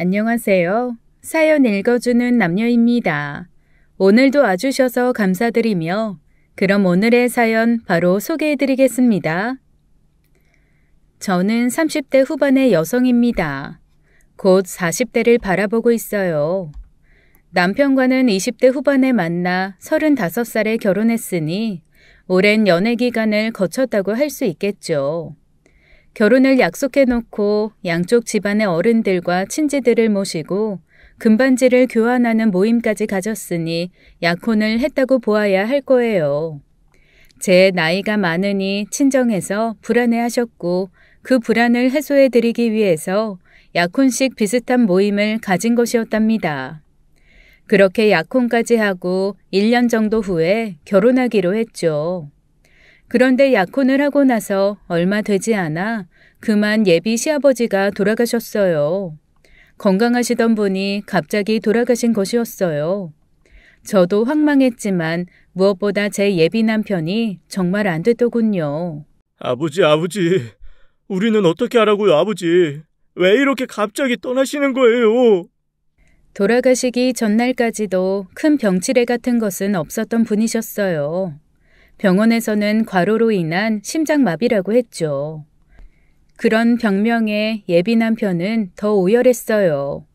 안녕하세요. 사연 읽어주는 남녀입니다. 오늘도 와주셔서 감사드리며 그럼 오늘의 사연 바로 소개해드리겠습니다. 저는 30대 후반의 여성입니다. 곧 40대를 바라보고 있어요. 남편과는 20대 후반에 만나 35살에 결혼했으니 오랜 연애 기간을 거쳤다고 할 수 있겠죠. 결혼을 약속해놓고 양쪽 집안의 어른들과 친지들을 모시고 금반지를 교환하는 모임까지 가졌으니 약혼을 했다고 보아야 할 거예요. 제 나이가 많으니 친정에서 불안해하셨고 그 불안을 해소해드리기 위해서 약혼식 비슷한 모임을 가진 것이었답니다. 그렇게 약혼까지 하고 1년 정도 후에 결혼하기로 했죠. 그런데 약혼을 하고 나서 얼마 되지 않아 그만 예비 시아버지가 돌아가셨어요. 건강하시던 분이 갑자기 돌아가신 것이었어요. 저도 황망했지만 무엇보다 제 예비 남편이 정말 안 됐더군요. 아버지. 우리는 어떻게 하라고요, 아버지? 왜 이렇게 갑자기 떠나시는 거예요? 돌아가시기 전날까지도 큰 병치레 같은 것은 없었던 분이셨어요. 병원에서는 과로로 인한 심장마비라고 했죠. 그런 병명에 예비 남편은 더 오열했어요.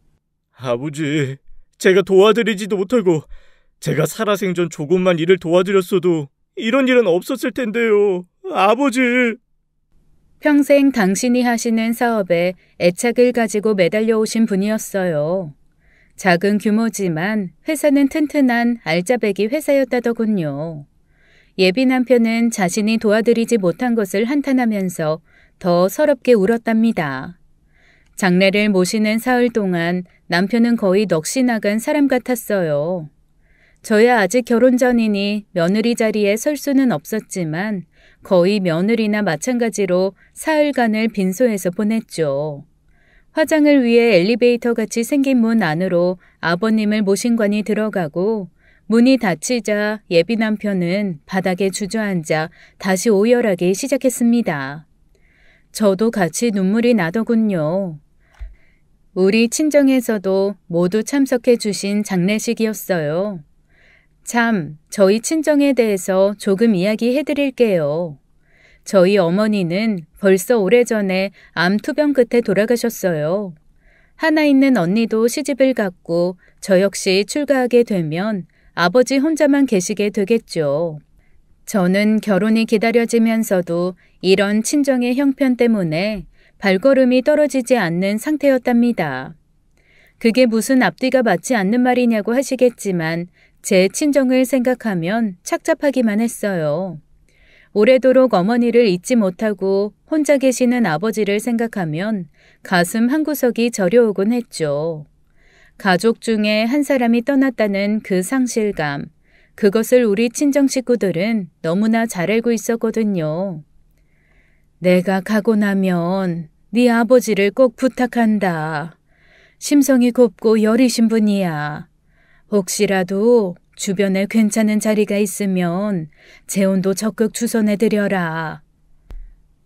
아버지, 제가 도와드리지도 못하고 제가 살아생전 조금만 일을 도와드렸어도 이런 일은 없었을 텐데요. 아버지. 평생 당신이 하시는 사업에 애착을 가지고 매달려 오신 분이었어요. 작은 규모지만 회사는 튼튼한 알짜배기 회사였다더군요. 예비 남편은 자신이 도와드리지 못한 것을 한탄하면서 더 서럽게 울었답니다. 장례를 모시는 사흘 동안 남편은 거의 넋이 나간 사람 같았어요. 저야 아직 결혼 전이니 며느리 자리에 설 수는 없었지만 거의 며느리나 마찬가지로 사흘간을 빈소에서 보냈죠. 화장을 위해 엘리베이터 같이 생긴 문 안으로 아버님을 모신 관이 들어가고 문이 닫히자 예비 남편은 바닥에 주저앉아 다시 오열하기 시작했습니다. 저도 같이 눈물이 나더군요. 우리 친정에서도 모두 참석해 주신 장례식이었어요. 참, 저희 친정에 대해서 조금 이야기해 드릴게요. 저희 어머니는 벌써 오래전에 암 투병 끝에 돌아가셨어요. 하나 있는 언니도 시집을 갔고 저 역시 출가하게 되면 아버지 혼자만 계시게 되겠죠. 저는 결혼이 기다려지면서도 이런 친정의 형편 때문에 발걸음이 떨어지지 않는 상태였답니다. 그게 무슨 앞뒤가 맞지 않는 말이냐고 하시겠지만 제 친정을 생각하면 착잡하기만 했어요. 오래도록 어머니를 잊지 못하고 혼자 계시는 아버지를 생각하면 가슴 한구석이 저려오곤 했죠. 가족 중에 한 사람이 떠났다는 그 상실감, 그것을 우리 친정 식구들은 너무나 잘 알고 있었거든요. 내가 가고 나면 네 아버지를 꼭 부탁한다. 심성이 곱고 여리신 분이야. 혹시라도 주변에 괜찮은 자리가 있으면 재혼도 적극 추선해드려라.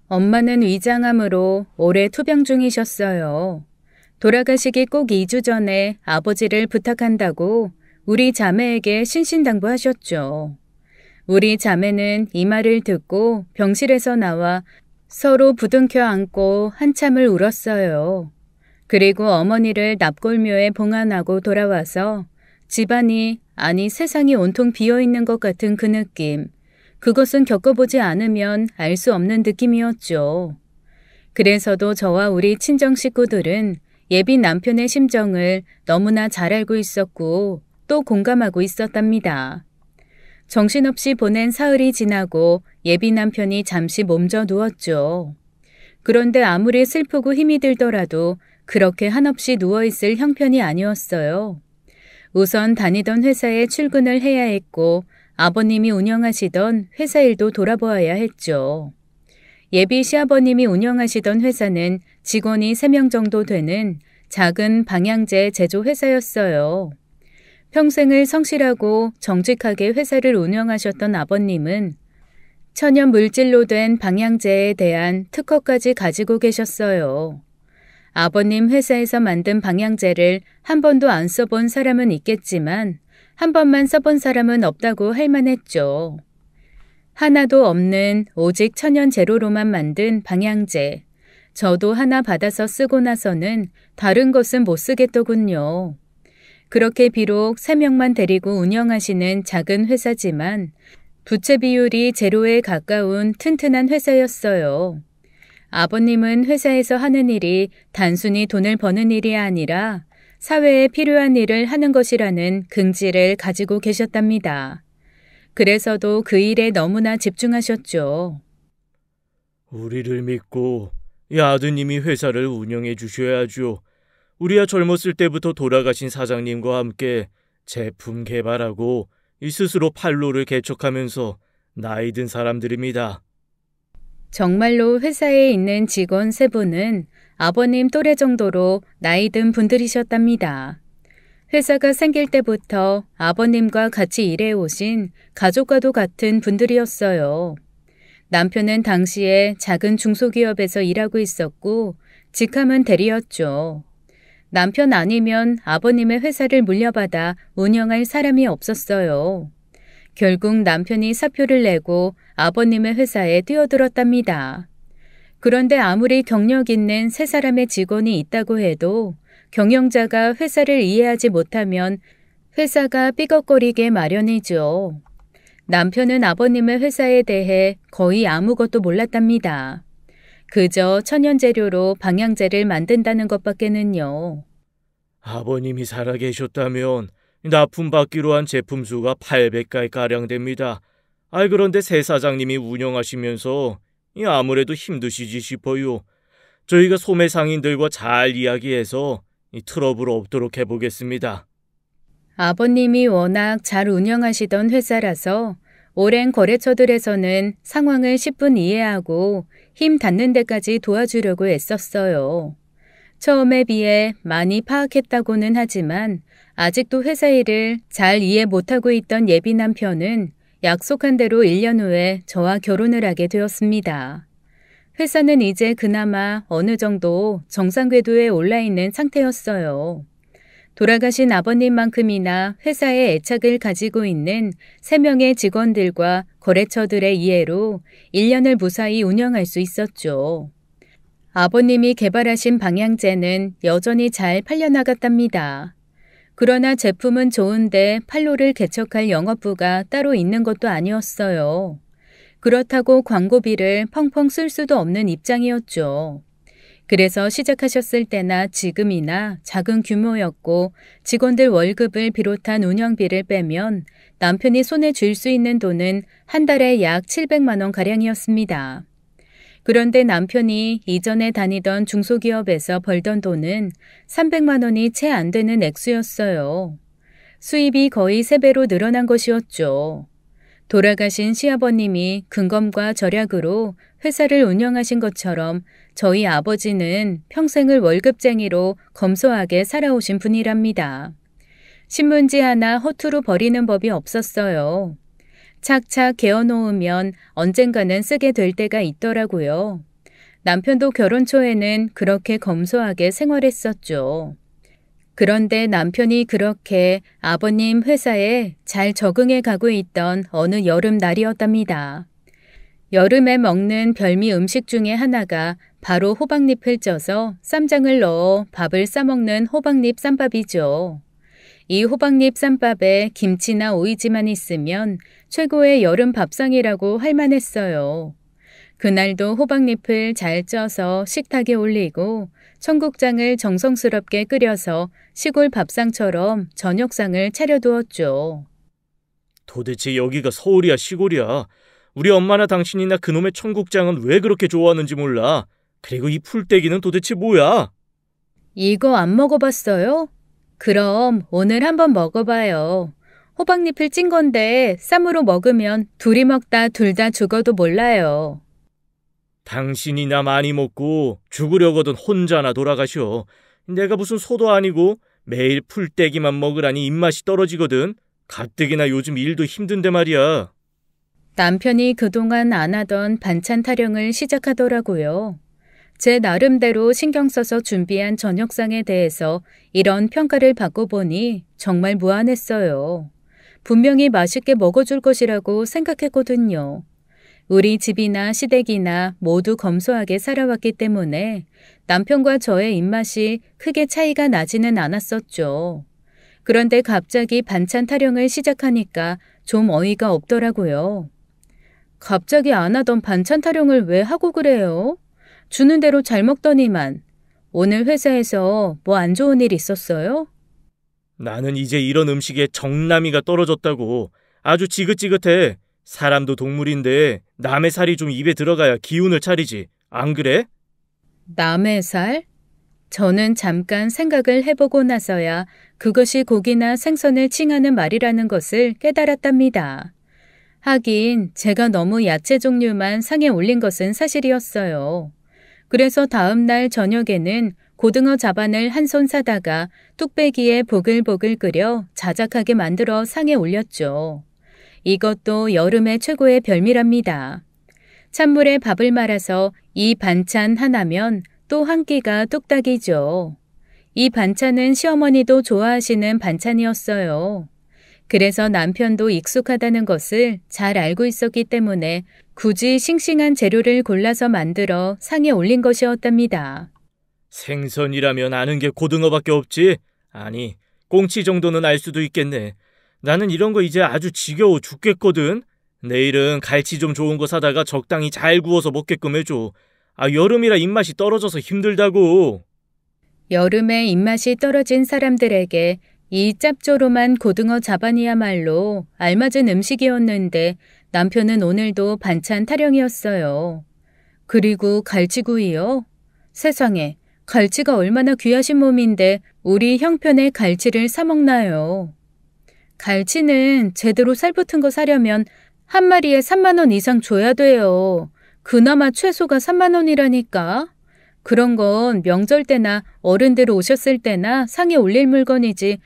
엄마는 위장암으로 오래 투병 중이셨어요. 돌아가시기 꼭 2주 전에 아버지를 부탁한다고 우리 자매에게 신신당부하셨죠. 우리 자매는 이 말을 듣고 병실에서 나와 서로 부둥켜 안고 한참을 울었어요. 그리고 어머니를 납골묘에 봉안하고 돌아와서 집안이, 아니 세상이 온통 비어있는 것 같은 그 느낌, 그것은 겪어보지 않으면 알 수 없는 느낌이었죠. 그래서도 저와 우리 친정 식구들은 예비 남편의 심정을 너무나 잘 알고 있었고 또 공감하고 있었답니다. 정신없이 보낸 사흘이 지나고 예비 남편이 잠시 몸져 누웠죠. 그런데 아무리 슬프고 힘이 들더라도 그렇게 한없이 누워있을 형편이 아니었어요. 우선 다니던 회사에 출근을 해야 했고 아버님이 운영하시던 회사 일도 돌아보아야 했죠. 예비 시아버님이 운영하시던 회사는 직원이 3명 정도 되는 작은 방향제 제조 회사였어요. 평생을 성실하고 정직하게 회사를 운영하셨던 아버님은 천연 물질로 된 방향제에 대한 특허까지 가지고 계셨어요. 아버님 회사에서 만든 방향제를 한 번도 안 써본 사람은 있겠지만 한 번만 써본 사람은 없다고 할 만했죠. 하나도 없는 오직 천연 제로로만 만든 방향제. 저도 하나 받아서 쓰고 나서는 다른 것은 못 쓰겠더군요. 그렇게 비록 3명만 데리고 운영하시는 작은 회사지만 부채 비율이 제로에 가까운 튼튼한 회사였어요. 아버님은 회사에서 하는 일이 단순히 돈을 버는 일이 아니라 사회에 필요한 일을 하는 것이라는 긍지를 가지고 계셨답니다. 그래서도 그 일에 너무나 집중하셨죠. 우리를 믿고 이 아드님이 회사를 운영해 주셔야죠. 우리야 젊었을 때부터 돌아가신 사장님과 함께 제품 개발하고 이 스스로 판로를 개척하면서 나이 든 사람들입니다. 정말로 회사에 있는 직원 3분은 아버님 또래 정도로 나이 든 분들이셨답니다. 회사가 생길 때부터 아버님과 같이 일해오신 가족과도 같은 분들이었어요. 남편은 당시에 작은 중소기업에서 일하고 있었고 직함은 대리였죠. 남편 아니면 아버님의 회사를 물려받아 운영할 사람이 없었어요. 결국 남편이 사표를 내고 아버님의 회사에 뛰어들었답니다. 그런데 아무리 경력 있는 3사람의 직원이 있다고 해도 경영자가 회사를 이해하지 못하면 회사가 삐걱거리게 마련이죠. 남편은 아버님의 회사에 대해 거의 아무것도 몰랐답니다. 그저 천연재료로 방향제를 만든다는 것밖에는요. 아버님이 살아계셨다면 납품받기로 한 제품 수가 800가량 됩니다. 그런데 새 사장님이 운영하시면서 아무래도 힘드시지 싶어요. 저희가 소매 상인들과 잘 이야기해서 트러블 없도록 해보겠습니다. 아버님이 워낙 잘 운영하시던 회사라서 오랜 거래처들에서는 상황을 10분 이해하고 힘 닿는 데까지 도와주려고 애썼어요. 처음에 비해 많이 파악했다고는 하지만 아직도 회사 일을 잘 이해 못하고 있던 예비 남편은 약속한 대로 1년 후에 저와 결혼을 하게 되었습니다. 회사는 이제 그나마 어느 정도 정상 궤도에 올라 있는 상태였어요. 돌아가신 아버님만큼이나 회사에 애착을 가지고 있는 3명의 직원들과 거래처들의 이해로 1년을 무사히 운영할 수 있었죠. 아버님이 개발하신 방향제는 여전히 잘 팔려나갔답니다. 그러나 제품은 좋은데 판로를 개척할 영업부가 따로 있는 것도 아니었어요. 그렇다고 광고비를 펑펑 쓸 수도 없는 입장이었죠. 그래서 시작하셨을 때나 지금이나 작은 규모였고 직원들 월급을 비롯한 운영비를 빼면 남편이 손에 쥘 수 있는 돈은 한 달에 약 700만 원 가량이었습니다. 그런데 남편이 이전에 다니던 중소기업에서 벌던 돈은 300만 원이 채 안 되는 액수였어요. 수입이 거의 3배로 늘어난 것이었죠. 돌아가신 시아버님이 근검과 절약으로 회사를 운영하신 것처럼 저희 아버지는 평생을 월급쟁이로 검소하게 살아오신 분이랍니다. 신문지 하나 허투루 버리는 법이 없었어요. 착착 개어놓으면 언젠가는 쓰게 될 때가 있더라고요. 남편도 결혼 초에는 그렇게 검소하게 생활했었죠. 그런데 남편이 그렇게 아버님 회사에 잘 적응해 가고 있던 어느 여름날이었답니다. 여름에 먹는 별미 음식 중에 하나가 바로 호박잎을 쪄서 쌈장을 넣어 밥을 싸먹는 호박잎 쌈밥이죠. 이 호박잎 쌈밥에 김치나 오이지만 있으면 최고의 여름 밥상이라고 할 만했어요. 그날도 호박잎을 잘 쪄서 식탁에 올리고 청국장을 정성스럽게 끓여서 시골 밥상처럼 저녁상을 차려두었죠. 도대체 여기가 서울이야 시골이야? 우리 엄마나 당신이나 그놈의 청국장은 왜 그렇게 좋아하는지 몰라. 그리고 이 풀떼기는 도대체 뭐야? 이거 안 먹어봤어요? 그럼 오늘 한번 먹어봐요. 호박잎을 찐 건데 쌈으로 먹으면 둘이 먹다 둘 다 죽어도 몰라요. 당신이나 많이 먹고 죽으려거든 혼자나 돌아가셔. 내가 무슨 소도 아니고 매일 풀떼기만 먹으라니 입맛이 떨어지거든. 가뜩이나 요즘 일도 힘든데 말이야. 남편이 그동안 안 하던 반찬 타령을 시작하더라고요. 제 나름대로 신경 써서 준비한 저녁상에 대해서 이런 평가를 받고 보니 정말 무안했어요. 분명히 맛있게 먹어줄 것이라고 생각했거든요. 우리 집이나 시댁이나 모두 검소하게 살아왔기 때문에 남편과 저의 입맛이 크게 차이가 나지는 않았었죠. 그런데 갑자기 반찬 타령을 시작하니까 좀 어이가 없더라고요. 갑자기 안 하던 반찬 타령을 왜 하고 그래요? 주는 대로 잘 먹더니만. 오늘 회사에서 뭐 안 좋은 일 있었어요? 나는 이제 이런 음식에 정남이가 떨어졌다고. 아주 지긋지긋해. 사람도 동물인데 남의 살이 좀 입에 들어가야 기운을 차리지. 안 그래? 남의 살? 저는 잠깐 생각을 해보고 나서야 그것이 고기나 생선을 칭하는 말이라는 것을 깨달았답니다. 하긴 제가 너무 야채 종류만 상에 올린 것은 사실이었어요. 그래서 다음 날 저녁에는 고등어 자반을 한 손 사다가 뚝배기에 보글보글 끓여 자작하게 만들어 상에 올렸죠. 이것도 여름의 최고의 별미랍니다. 찬물에 밥을 말아서 이 반찬 하나면 또 한 끼가 뚝딱이죠. 이 반찬은 시어머니도 좋아하시는 반찬이었어요. 그래서 남편도 익숙하다는 것을 잘 알고 있었기 때문에 굳이 싱싱한 재료를 골라서 만들어 상에 올린 것이었답니다. 생선이라면 아는 게 고등어밖에 없지? 아니, 꽁치 정도는 알 수도 있겠네. 나는 이런 거 이제 아주 지겨워 죽겠거든. 내일은 갈치 좀 좋은 거 사다가 적당히 잘 구워서 먹게끔 해줘. 여름이라 입맛이 떨어져서 힘들다고. 여름에 입맛이 떨어진 사람들에게 이 짭조름한 고등어 자반이야말로 알맞은 음식이었는데 남편은 오늘도 반찬 타령이었어요. 그리고 갈치구이요? 세상에, 갈치가 얼마나 귀하신 몸인데 우리 형편에 갈치를 사 먹나요? 갈치는 제대로 살 붙은 거 사려면 한 마리에 3만 원 이상 줘야 돼요. 그나마 최소가 3만 원이라니까. 그런 건 명절 때나 어른들 오셨을 때나 상에 올릴 물건이지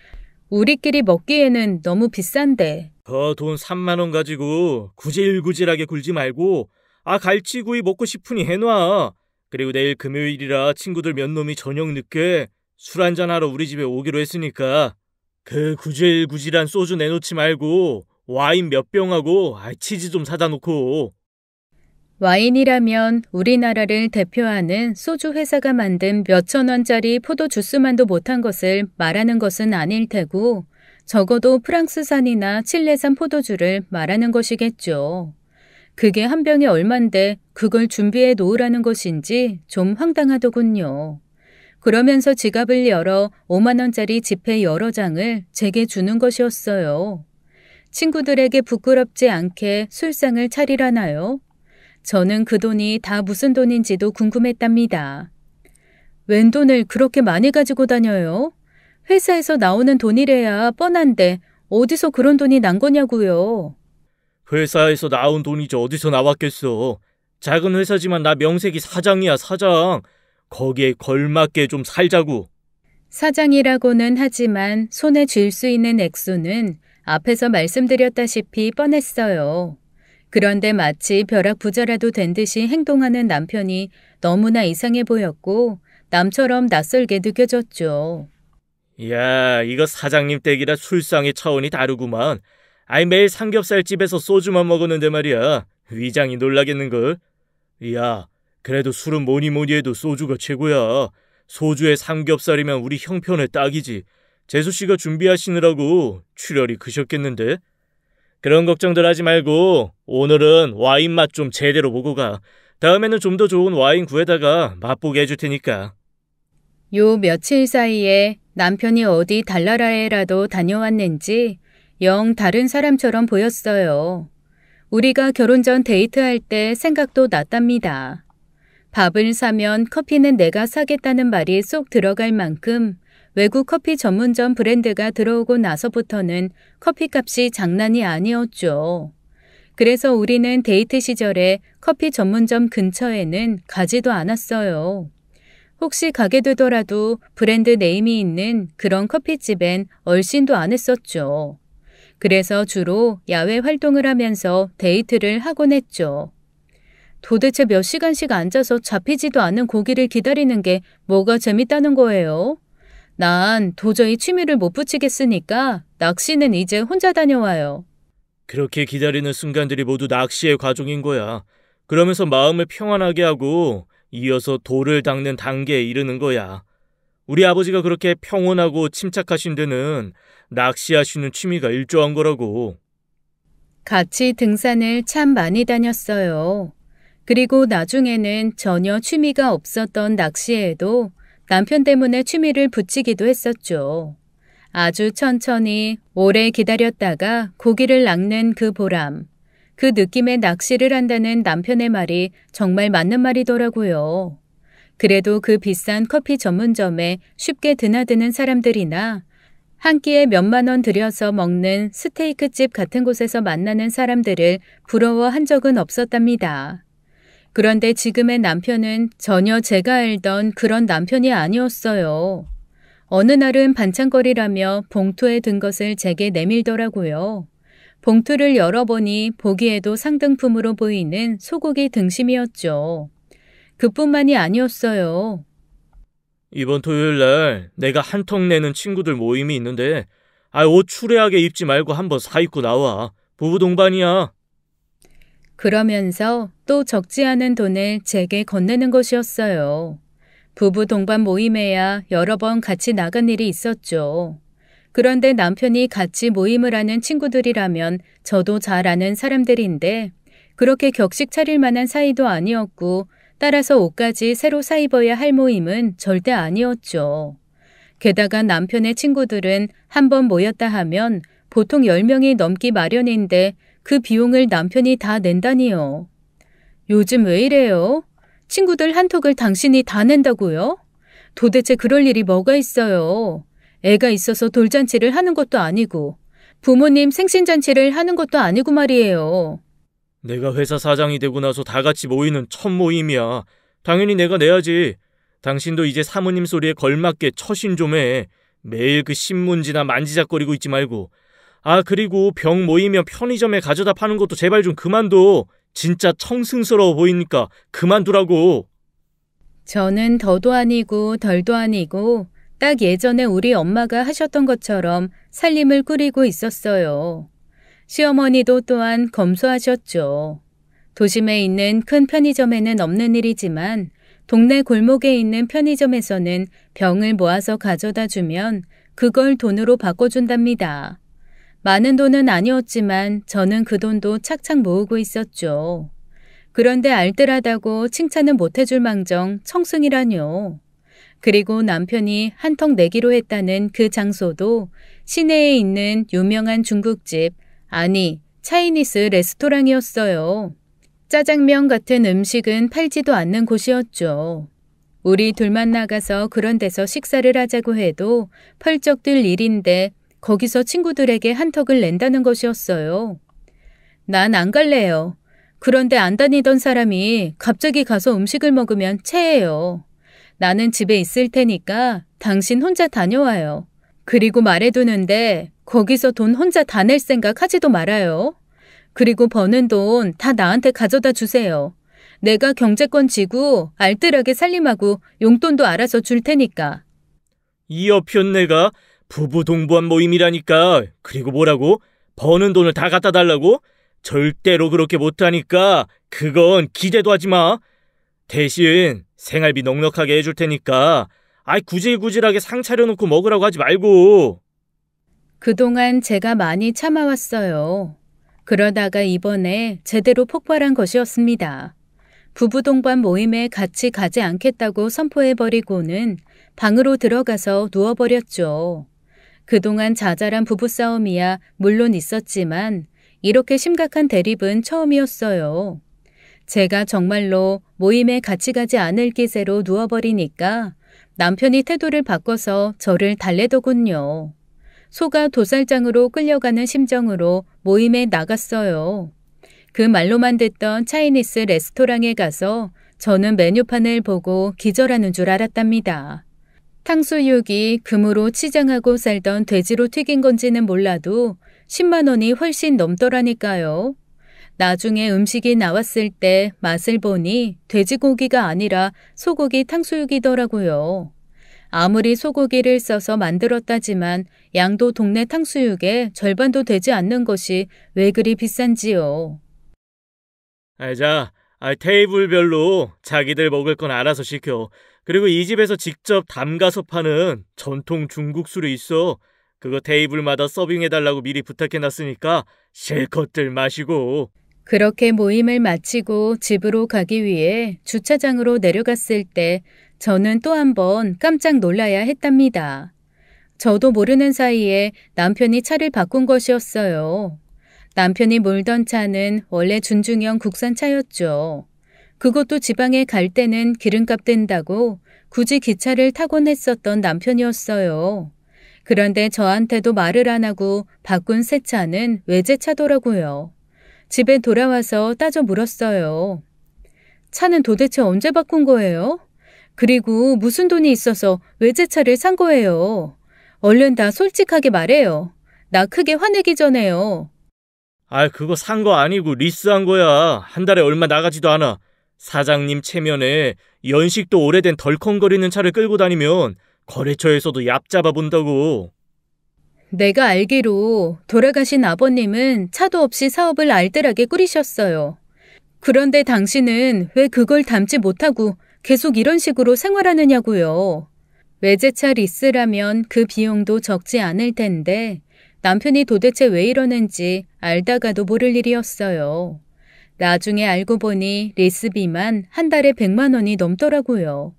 우리끼리 먹기에는 너무 비싼데. 돈 3만 원 가지고 구질구질하게 굴지 말고 갈치구이 먹고 싶으니 해놔. 그리고 내일 금요일이라 친구들 몇 놈이 저녁 늦게 술 한잔하러 우리 집에 오기로 했으니까 그 구질구질한 소주 내놓지 말고 와인 몇 병하고 치즈 좀 사다 놓고. 와인이라면 우리나라를 대표하는 소주 회사가 만든 몇천 원짜리 포도 주스만도 못한 것을 말하는 것은 아닐 테고 적어도 프랑스산이나 칠레산 포도주를 말하는 것이겠죠. 그게 한 병에 얼만데 그걸 준비해 놓으라는 것인지 좀 황당하더군요. 그러면서 지갑을 열어 5만 원짜리 지폐 여러 장을 제게 주는 것이었어요. 친구들에게 부끄럽지 않게 술상을 차리라나요? 저는 그 돈이 다 무슨 돈인지도 궁금했답니다. 웬 돈을 그렇게 많이 가지고 다녀요? 회사에서 나오는 돈이래야 뻔한데 어디서 그런 돈이 난 거냐고요. 회사에서 나온 돈이지 어디서 나왔겠어. 작은 회사지만 나 명색이 사장이야, 사장. 거기에 걸맞게 좀 살자고. 사장이라고는 하지만 손에 쥘 수 있는 액수는 앞에서 말씀드렸다시피 뻔했어요. 그런데 마치 벼락부자라도 된 듯이 행동하는 남편이 너무나 이상해 보였고 남처럼 낯설게 느껴졌죠. 야, 이거 사장님 댁이라 술상의 차원이 다르구만. 매일 삼겹살집에서 소주만 먹었는데 말이야. 위장이 놀라겠는걸. 야, 그래도 술은 뭐니 해도 소주가 최고야. 소주에 삼겹살이면 우리 형편에 딱이지. 재수씨가 준비하시느라고 출혈이 크셨겠는데. 그런 걱정들 하지 말고 오늘은 와인 맛 좀 제대로 보고 가. 다음에는 좀 더 좋은 와인 구해다가 맛보게 해줄 테니까. 요 며칠 사이에 남편이 어디 달나라에라도 다녀왔는지 영 다른 사람처럼 보였어요. 우리가 결혼 전 데이트할 때 생각도 났답니다. 밥을 사면 커피는 내가 사겠다는 말이 쏙 들어갈 만큼 외국 커피 전문점 브랜드가 들어오고 나서부터는 커피값이 장난이 아니었죠. 그래서 우리는 데이트 시절에 커피 전문점 근처에는 가지도 않았어요. 혹시 가게 되더라도 브랜드 네임이 있는 그런 커피집엔 얼씬도 안 했었죠. 그래서 주로 야외 활동을 하면서 데이트를 하곤 했죠. 도대체 몇 시간씩 앉아서 잡히지도 않은 고기를 기다리는 게 뭐가 재밌다는 거예요? 난 도저히 취미를 못 붙이겠으니까 낚시는 이제 혼자 다녀와요. 그렇게 기다리는 순간들이 모두 낚시의 과정인 거야. 그러면서 마음을 평안하게 하고 이어서 돌을 닦는 단계에 이르는 거야. 우리 아버지가 그렇게 평온하고 침착하신 데는 낚시하시는 취미가 일조한 거라고. 같이 등산을 참 많이 다녔어요. 그리고 나중에는 전혀 취미가 없었던 낚시에도 남편 때문에 취미를 붙이기도 했었죠. 아주 천천히 오래 기다렸다가 고기를 낚는 그 보람, 그 느낌의 낚시를 한다는 남편의 말이 정말 맞는 말이더라고요. 그래도 그 비싼 커피 전문점에 쉽게 드나드는 사람들이나 한 끼에 몇만 원 들여서 먹는 스테이크집 같은 곳에서 만나는 사람들을 부러워한 적은 없었답니다. 그런데 지금의 남편은 전혀 제가 알던 그런 남편이 아니었어요. 어느 날은 반찬거리라며 봉투에 든 것을 제게 내밀더라고요. 봉투를 열어보니 보기에도 상등품으로 보이는 소고기 등심이었죠. 그뿐만이 아니었어요. 이번 토요일 날 내가 한턱 내는 친구들 모임이 있는데 옷 추레하게 입지 말고 한번 사입고 나와. 부부 동반이야. 그러면서 또 적지 않은 돈을 제게 건네는 것이었어요. 부부 동반 모임에야 여러 번 같이 나간 일이 있었죠. 그런데 남편이 같이 모임을 하는 친구들이라면 저도 잘 아는 사람들인데 그렇게 격식 차릴 만한 사이도 아니었고 따라서 옷까지 새로 사입어야 할 모임은 절대 아니었죠. 게다가 남편의 친구들은 한번 모였다 하면 보통 10명이 넘기 마련인데 그 비용을 남편이 다 낸다니요. 요즘 왜 이래요? 친구들 한턱을 당신이 다 낸다고요? 도대체 그럴 일이 뭐가 있어요? 애가 있어서 돌잔치를 하는 것도 아니고 부모님 생신잔치를 하는 것도 아니고 말이에요. 내가 회사 사장이 되고 나서 다 같이 모이는 첫 모임이야. 당연히 내가 내야지. 당신도 이제 사모님 소리에 걸맞게 처신 좀 해. 매일 그 신문지나 만지작거리고 있지 말고. 그리고 병 모이면 편의점에 가져다 파는 것도 제발 좀 그만둬. 진짜 청승스러워 보이니까 그만두라고. 저는 더도 아니고 덜도 아니고 딱 예전에 우리 엄마가 하셨던 것처럼 살림을 꾸리고 있었어요. 시어머니도 또한 검소하셨죠. 도심에 있는 큰 편의점에는 없는 일이지만 동네 골목에 있는 편의점에서는 병을 모아서 가져다 주면 그걸 돈으로 바꿔준답니다. 많은 돈은 아니었지만 저는 그 돈도 착착 모으고 있었죠. 그런데 알뜰하다고 칭찬은 못해줄 망정 청승이라뇨. 그리고 남편이 한턱 내기로 했다는 그 장소도 시내에 있는 유명한 중국집, 아니 차이니스 레스토랑이었어요. 짜장면 같은 음식은 팔지도 않는 곳이었죠. 우리 둘만 나가서 그런 데서 식사를 하자고 해도 펄쩍 뛸 일인데 거기서 친구들에게 한턱을 낸다는 것이었어요. 난 안 갈래요. 그런데 안 다니던 사람이 갑자기 가서 음식을 먹으면 체해요. 나는 집에 있을 테니까 당신 혼자 다녀와요. 그리고 말해두는데 거기서 돈 혼자 다 낼 생각 하지도 말아요. 그리고 버는 돈 다 나한테 가져다 주세요. 내가 경제권 쥐고 알뜰하게 살림하고 용돈도 알아서 줄 테니까. 이 여편네가 부부 동반 모임이라니까. 그리고 뭐라고? 버는 돈을 다 갖다 달라고? 절대로 그렇게 못하니까 그건 기대도 하지 마. 대신 생활비 넉넉하게 해줄 테니까 구질구질하게 상 차려놓고 먹으라고 하지 말고. 그동안 제가 많이 참아왔어요. 그러다가 이번에 제대로 폭발한 것이었습니다. 부부 동반 모임에 같이 가지 않겠다고 선포해버리고는 방으로 들어가서 누워버렸죠. 그동안 자잘한 부부싸움이야 물론 있었지만 이렇게 심각한 대립은 처음이었어요. 제가 정말로 모임에 같이 가지 않을 기세로 누워버리니까 남편이 태도를 바꿔서 저를 달래더군요. 소가 도살장으로 끌려가는 심정으로 모임에 나갔어요. 그 말로만 듣던 차이니스 레스토랑에 가서 저는 메뉴판을 보고 기절하는 줄 알았답니다. 탕수육이 금으로 치장하고 살던 돼지로 튀긴 건지는 몰라도 10만 원이 훨씬 넘더라니까요. 나중에 음식이 나왔을 때 맛을 보니 돼지고기가 아니라 소고기 탕수육이더라고요. 아무리 소고기를 써서 만들었다지만 양도 동네 탕수육의 절반도 되지 않는 것이 왜 그리 비싼지요. 자, 테이블별로 자기들 먹을 건 알아서 시켜. 그리고 이 집에서 직접 담가서 파는 전통 중국 술이 있어. 그거 테이블마다 서빙해달라고 미리 부탁해놨으니까 실컷들 마시고. 그렇게 모임을 마치고 집으로 가기 위해 주차장으로 내려갔을 때 저는 또 한 번 깜짝 놀라야 했답니다. 저도 모르는 사이에 남편이 차를 바꾼 것이었어요. 남편이 몰던 차는 원래 준중형 국산 차였죠. 그것도 지방에 갈 때는 기름값 든다고 굳이 기차를 타곤 했었던 남편이었어요. 그런데 저한테도 말을 안 하고 바꾼 새 차는 외제차더라고요. 집에 돌아와서 따져 물었어요. 차는 도대체 언제 바꾼 거예요? 그리고 무슨 돈이 있어서 외제차를 산 거예요? 얼른 다 솔직하게 말해요. 나 크게 화내기 전에요. 그거 산 거 아니고 리스한 거야. 한 달에 얼마 나가지도 않아. 사장님 체면에 연식도 오래된 덜컹거리는 차를 끌고 다니면 거래처에서도 얍잡아 본다고. 내가 알기로 돌아가신 아버님은 차도 없이 사업을 알뜰하게 꾸리셨어요. 그런데 당신은 왜 그걸 담지 못하고 계속 이런 식으로 생활하느냐고요. 외제차 리스라면 그 비용도 적지 않을 텐데 남편이 도대체 왜 이러는지 알다가도 모를 일이었어요. 나중에 알고 보니 리스비만 한 달에 100만 원이 넘더라고요.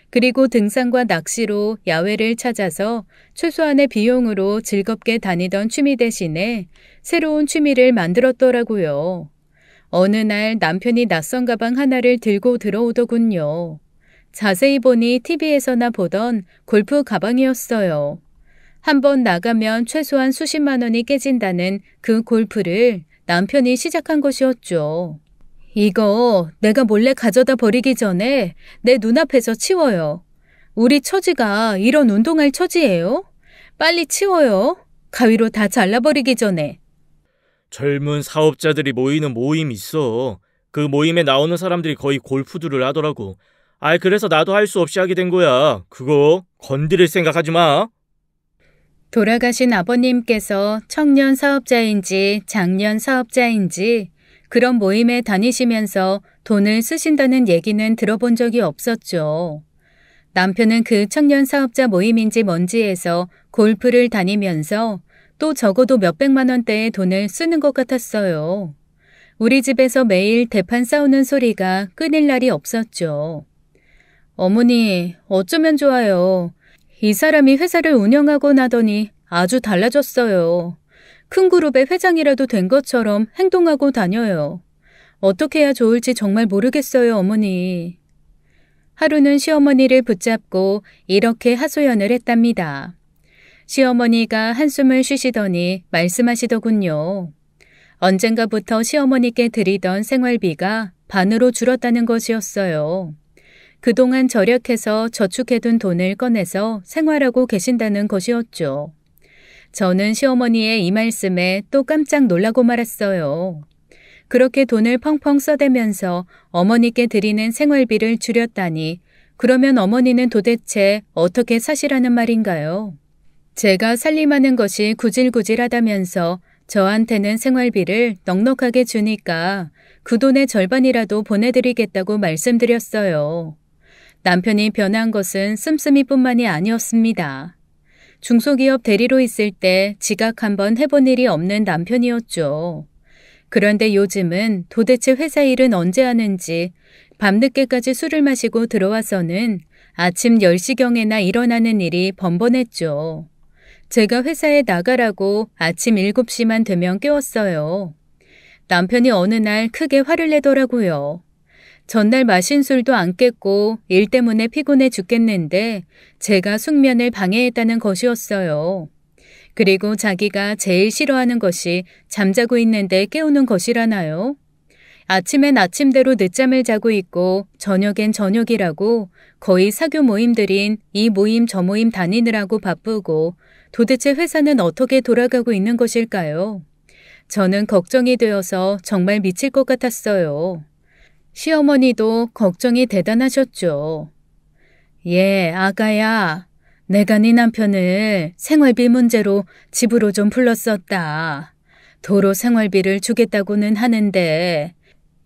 그리고 등산과 낚시로 야외를 찾아서 최소한의 비용으로 즐겁게 다니던 취미 대신에 새로운 취미를 만들었더라고요. 어느 날 남편이 낯선 가방 하나를 들고 들어오더군요. 자세히 보니 TV에서나 보던 골프 가방이었어요. 한번 나가면 최소한 수십만 원이 깨진다는 그 골프를 남편이 시작한 것이었죠. 이거 내가 몰래 가져다 버리기 전에 내 눈앞에서 치워요. 우리 처지가 이런 운동할 처지예요? 빨리 치워요. 가위로 다 잘라버리기 전에. 젊은 사업자들이 모이는 모임 있어. 그 모임에 나오는 사람들이 거의 골프들을 하더라고. 그래서 나도 할 수 없이 하게 된 거야. 그거 건드릴 생각하지 마. 돌아가신 아버님께서 청년 사업자인지 장년 사업자인지 그런 모임에 다니시면서 돈을 쓰신다는 얘기는 들어본 적이 없었죠. 남편은 그 청년 사업자 모임인지 뭔지에서 골프를 다니면서 또 적어도 몇백만 원대의 돈을 쓰는 것 같았어요. 우리 집에서 매일 대판 싸우는 소리가 끊일 날이 없었죠. 어머니, 어쩌면 좋아요. 이 사람이 회사를 운영하고 나더니 아주 달라졌어요. 큰 그룹의 회장이라도 된 것처럼 행동하고 다녀요. 어떻게 해야 좋을지 정말 모르겠어요, 어머니. 하루는 시어머니를 붙잡고 이렇게 하소연을 했답니다. 시어머니가 한숨을 쉬시더니 말씀하시더군요. 언젠가부터 시어머니께 드리던 생활비가 반으로 줄었다는 것이었어요. 그동안 절약해서 저축해둔 돈을 꺼내서 생활하고 계신다는 것이었죠. 저는 시어머니의 이 말씀에 또 깜짝 놀라고 말았어요. 그렇게 돈을 펑펑 써대면서 어머니께 드리는 생활비를 줄였다니 그러면 어머니는 도대체 어떻게 사시라는 말인가요? 제가 살림하는 것이 구질구질하다면서 저한테는 생활비를 넉넉하게 주니까 그 돈의 절반이라도 보내드리겠다고 말씀드렸어요. 남편이 변한 것은 씀씀이뿐만이 아니었습니다. 중소기업 대리로 있을 때 지각 한번 해본 일이 없는 남편이었죠. 그런데 요즘은 도대체 회사 일은 언제 하는지 밤늦게까지 술을 마시고 들어와서는 아침 10시경에나 일어나는 일이 번번했죠. 제가 회사에 나가라고 아침 7시만 되면 깨웠어요. 남편이 어느 날 크게 화를 내더라고요. 전날 마신 술도 안 깼고 일 때문에 피곤해 죽겠는데 제가 숙면을 방해했다는 것이었어요. 그리고 자기가 제일 싫어하는 것이 잠자고 있는데 깨우는 것이라나요? 아침엔 아침대로 늦잠을 자고 있고 저녁엔 저녁이라고 거의 사교 모임들인 이 모임 저 모임 다니느라고 바쁘고 도대체 회사는 어떻게 돌아가고 있는 것일까요? 저는 걱정이 되어서 정말 미칠 것 같았어요. 시어머니도 걱정이 대단하셨죠. 예, 아가야. 내가 네 남편을 생활비 문제로 집으로 좀 불렀었다. 도로 생활비를 주겠다고는 하는데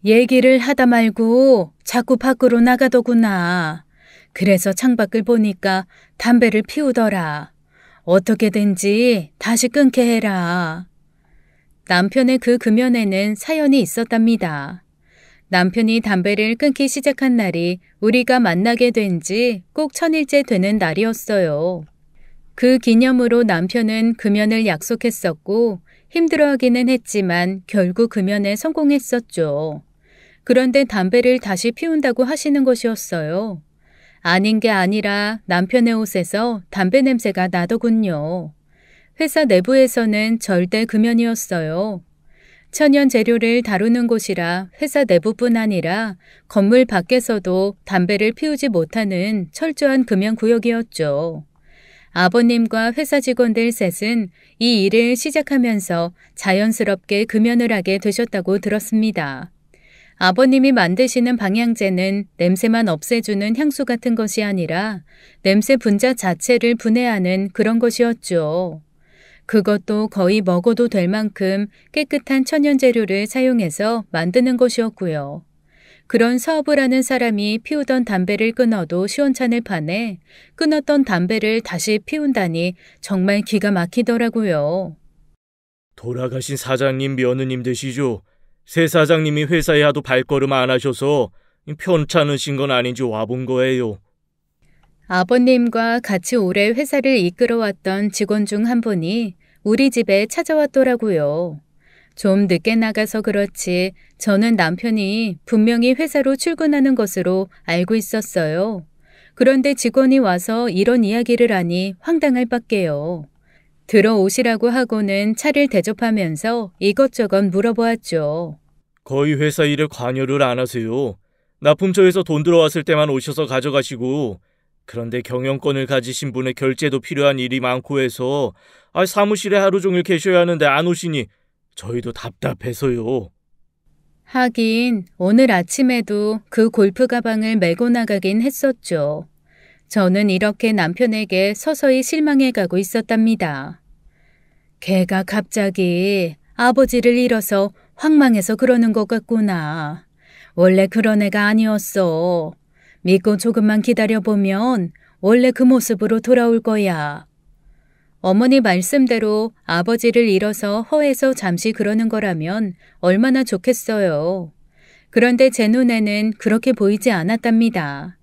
얘기를 하다 말고 자꾸 밖으로 나가더구나. 그래서 창밖을 보니까 담배를 피우더라. 어떻게든지 다시 끊게 해라. 남편의 그 금연에는 사연이 있었답니다. 남편이 담배를 끊기 시작한 날이 우리가 만나게 된 지 꼭 1000일째 되는 날이었어요. 그 기념으로 남편은 금연을 약속했었고 힘들어하기는 했지만 결국 금연에 성공했었죠. 그런데 담배를 다시 피운다고 하시는 것이었어요. 아닌 게 아니라 남편의 옷에서 담배 냄새가 나더군요. 회사 내부에서는 절대 금연이었어요. 천연 재료를 다루는 곳이라 회사 내부뿐 아니라 건물 밖에서도 담배를 피우지 못하는 철저한 금연구역이었죠. 아버님과 회사 직원들 셋은 이 일을 시작하면서 자연스럽게 금연을 하게 되셨다고 들었습니다. 아버님이 만드시는 방향제는 냄새만 없애주는 향수 같은 것이 아니라 냄새 분자 자체를 분해하는 그런 것이었죠. 그것도 거의 먹어도 될 만큼 깨끗한 천연 재료를 사용해서 만드는 것이었고요. 그런 사업을 하는 사람이 피우던 담배를 끊어도 시원찮을 판에 끊었던 담배를 다시 피운다니 정말 기가 막히더라고요. 돌아가신 사장님 며느님 되시죠? 새 사장님이 회사에 하도 발걸음 안 하셔서 편찮으신 건 아닌지 와본 거예요. 아버님과 같이 오래 회사를 이끌어왔던 직원 중 한 분이 우리 집에 찾아왔더라고요. 좀 늦게 나가서 그렇지 저는 남편이 분명히 회사로 출근하는 것으로 알고 있었어요. 그런데 직원이 와서 이런 이야기를 하니 황당할 밖에요. 들어오시라고 하고는 차를 대접하면서 이것저것 물어보았죠. 거의 회사 일에 관여를 안 하세요. 납품처에서 돈 들어왔을 때만 오셔서 가져가시고, 그런데 경영권을 가지신 분의 결제도 필요한 일이 많고 해서 사무실에 하루 종일 계셔야 하는데 안 오시니 저희도 답답해서요. 하긴 오늘 아침에도 그 골프 가방을 메고 나가긴 했었죠. 저는 이렇게 남편에게 서서히 실망해 가고 있었답니다. 걔가 갑자기 아버지를 잃어서 황망해서 그러는 것 같구나. 원래 그런 애가 아니었어. 믿고 조금만 기다려보면 원래 그 모습으로 돌아올 거야. 어머니 말씀대로 아버지를 잃어서 허해서 잠시 그러는 거라면 얼마나 좋겠어요. 그런데 제 눈에는 그렇게 보이지 않았답니다.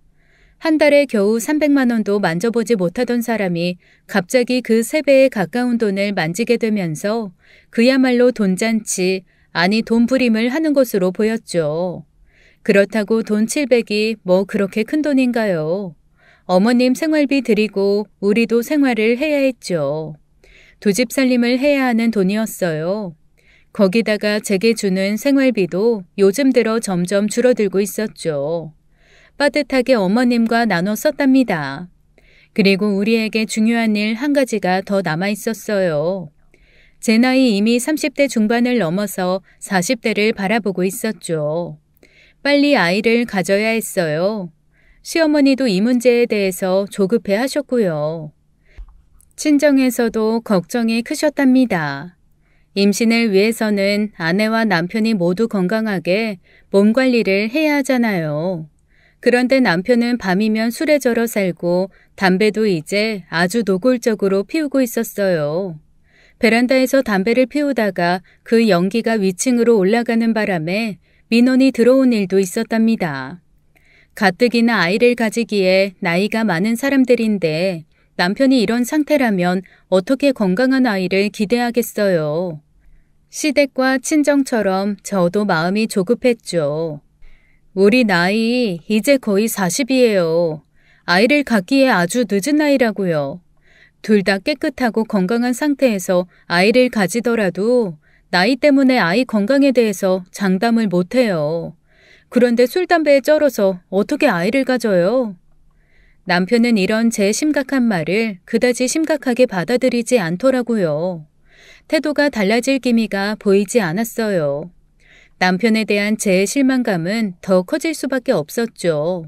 한 달에 겨우 300만 원도 만져보지 못하던 사람이 갑자기 그 3배에 가까운 돈을 만지게 되면서 그야말로 돈잔치, 아니 돈부림을 하는 것으로 보였죠. 그렇다고 돈 700이 뭐 그렇게 큰 돈인가요? 어머님 생활비 드리고 우리도 생활을 해야 했죠. 두 집 살림을 해야 하는 돈이었어요. 거기다가 제게 주는 생활비도 요즘 들어 점점 줄어들고 있었죠. 빠듯하게 어머님과 나눠 썼답니다. 그리고 우리에게 중요한 일 한 가지가 더 남아 있었어요. 제 나이 이미 30대 중반을 넘어서 40대를 바라보고 있었죠. 빨리 아이를 가져야 했어요. 시어머니도 이 문제에 대해서 조급해 하셨고요. 친정에서도 걱정이 크셨답니다. 임신을 위해서는 아내와 남편이 모두 건강하게 몸 관리를 해야 하잖아요. 그런데 남편은 밤이면 술에 절어 살고 담배도 이제 아주 노골적으로 피우고 있었어요. 베란다에서 담배를 피우다가 그 연기가 위층으로 올라가는 바람에 민원이 들어온 일도 있었답니다. 가뜩이나 아이를 가지기에 나이가 많은 사람들인데 남편이 이런 상태라면 어떻게 건강한 아이를 기대하겠어요. 시댁과 친정처럼 저도 마음이 조급했죠. 우리 나이 이제 거의 40이에요. 아이를 갖기에 아주 늦은 나이라고요. 둘 다 깨끗하고 건강한 상태에서 아이를 가지더라도 나이 때문에 아이 건강에 대해서 장담을 못해요. 그런데 술, 담배에 쩔어서 어떻게 아이를 가져요? 남편은 이런 제 심각한 말을 그다지 심각하게 받아들이지 않더라고요. 태도가 달라질 기미가 보이지 않았어요. 남편에 대한 제 실망감은 더 커질 수밖에 없었죠.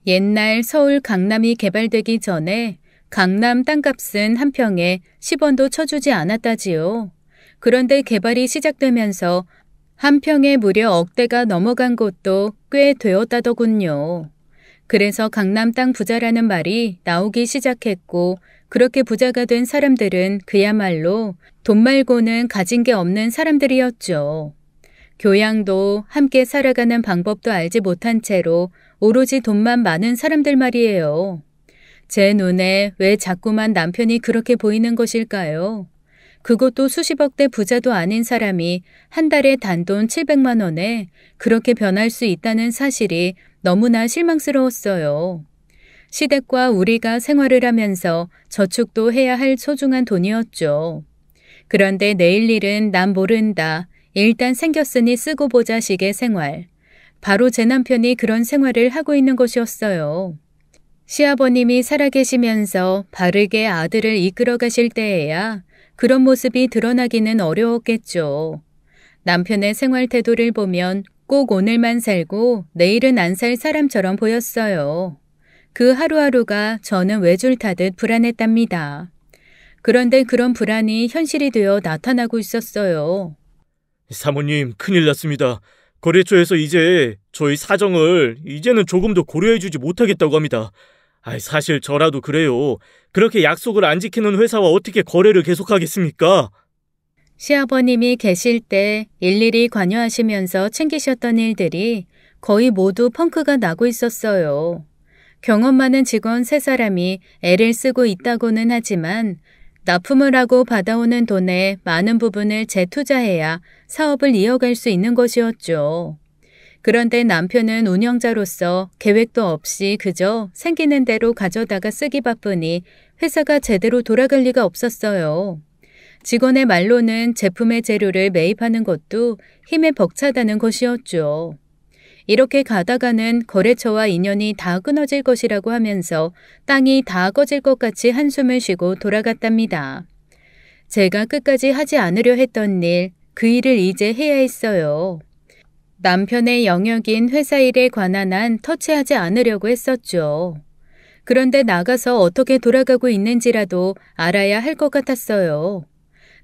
옛날 서울 강남이 개발되기 전에 강남 땅값은 한 평에 10원도 쳐주지 않았다지요. 그런데 개발이 시작되면서 한 평에 무려 억대가 넘어간 곳도 꽤 되었다더군요. 그래서 강남 땅 부자라는 말이 나오기 시작했고, 그렇게 부자가 된 사람들은 그야말로 돈 말고는 가진 게 없는 사람들이었죠. 교양도 함께 살아가는 방법도 알지 못한 채로 오로지 돈만 많은 사람들 말이에요. 제 눈에 왜 자꾸만 남편이 그렇게 보이는 것일까요? 그것도 수십억대 부자도 아닌 사람이 한 달에 단돈 700만 원에 그렇게 변할 수 있다는 사실이 너무나 실망스러웠어요. 시댁과 우리가 생활을 하면서 저축도 해야 할 소중한 돈이었죠. 그런데 내일 일은 난 모른다. 일단 생겼으니 쓰고 보자 식의 생활. 바로 제 남편이 그런 생활을 하고 있는 것이었어요. 시아버님이 살아계시면서 바르게 아들을 이끌어 가실 때에야 그런 모습이 드러나기는 어려웠겠죠. 남편의 생활 태도를 보면 꼭 오늘만 살고 내일은 안 살 사람처럼 보였어요. 그 하루하루가 저는 외줄 타듯 불안했답니다. 그런데 그런 불안이 현실이 되어 나타나고 있었어요. 사모님, 큰일 났습니다. 거래처에서 이제 저희 사정을 이제는 조금도 고려해주지 못하겠다고 합니다. 사실 저라도 그래요. 그렇게 약속을 안 지키는 회사와 어떻게 거래를 계속하겠습니까? 시아버님이 계실 때 일일이 관여하시면서 챙기셨던 일들이 거의 모두 펑크가 나고 있었어요. 경험 많은 직원 3사람이 애를 쓰고 있다고는 하지만 납품을 하고 받아오는 돈의 많은 부분을 재투자해야 사업을 이어갈 수 있는 것이었죠. 그런데 남편은 운영자로서 계획도 없이 그저 생기는 대로 가져다가 쓰기 바쁘니 회사가 제대로 돌아갈 리가 없었어요. 직원의 말로는 제품의 재료를 매입하는 것도 힘에 벅차다는 것이었죠. 이렇게 가다가는 거래처와 인연이 다 끊어질 것이라고 하면서 땅이 다 꺼질 것 같이 한숨을 쉬고 돌아갔답니다. 제가 끝까지 하지 않으려 했던 일, 그 일을 이제 해야 했어요. 남편의 영역인 회사 일에 관한 한 터치하지 않으려고 했었죠. 그런데 나가서 어떻게 돌아가고 있는지라도 알아야 할 것 같았어요.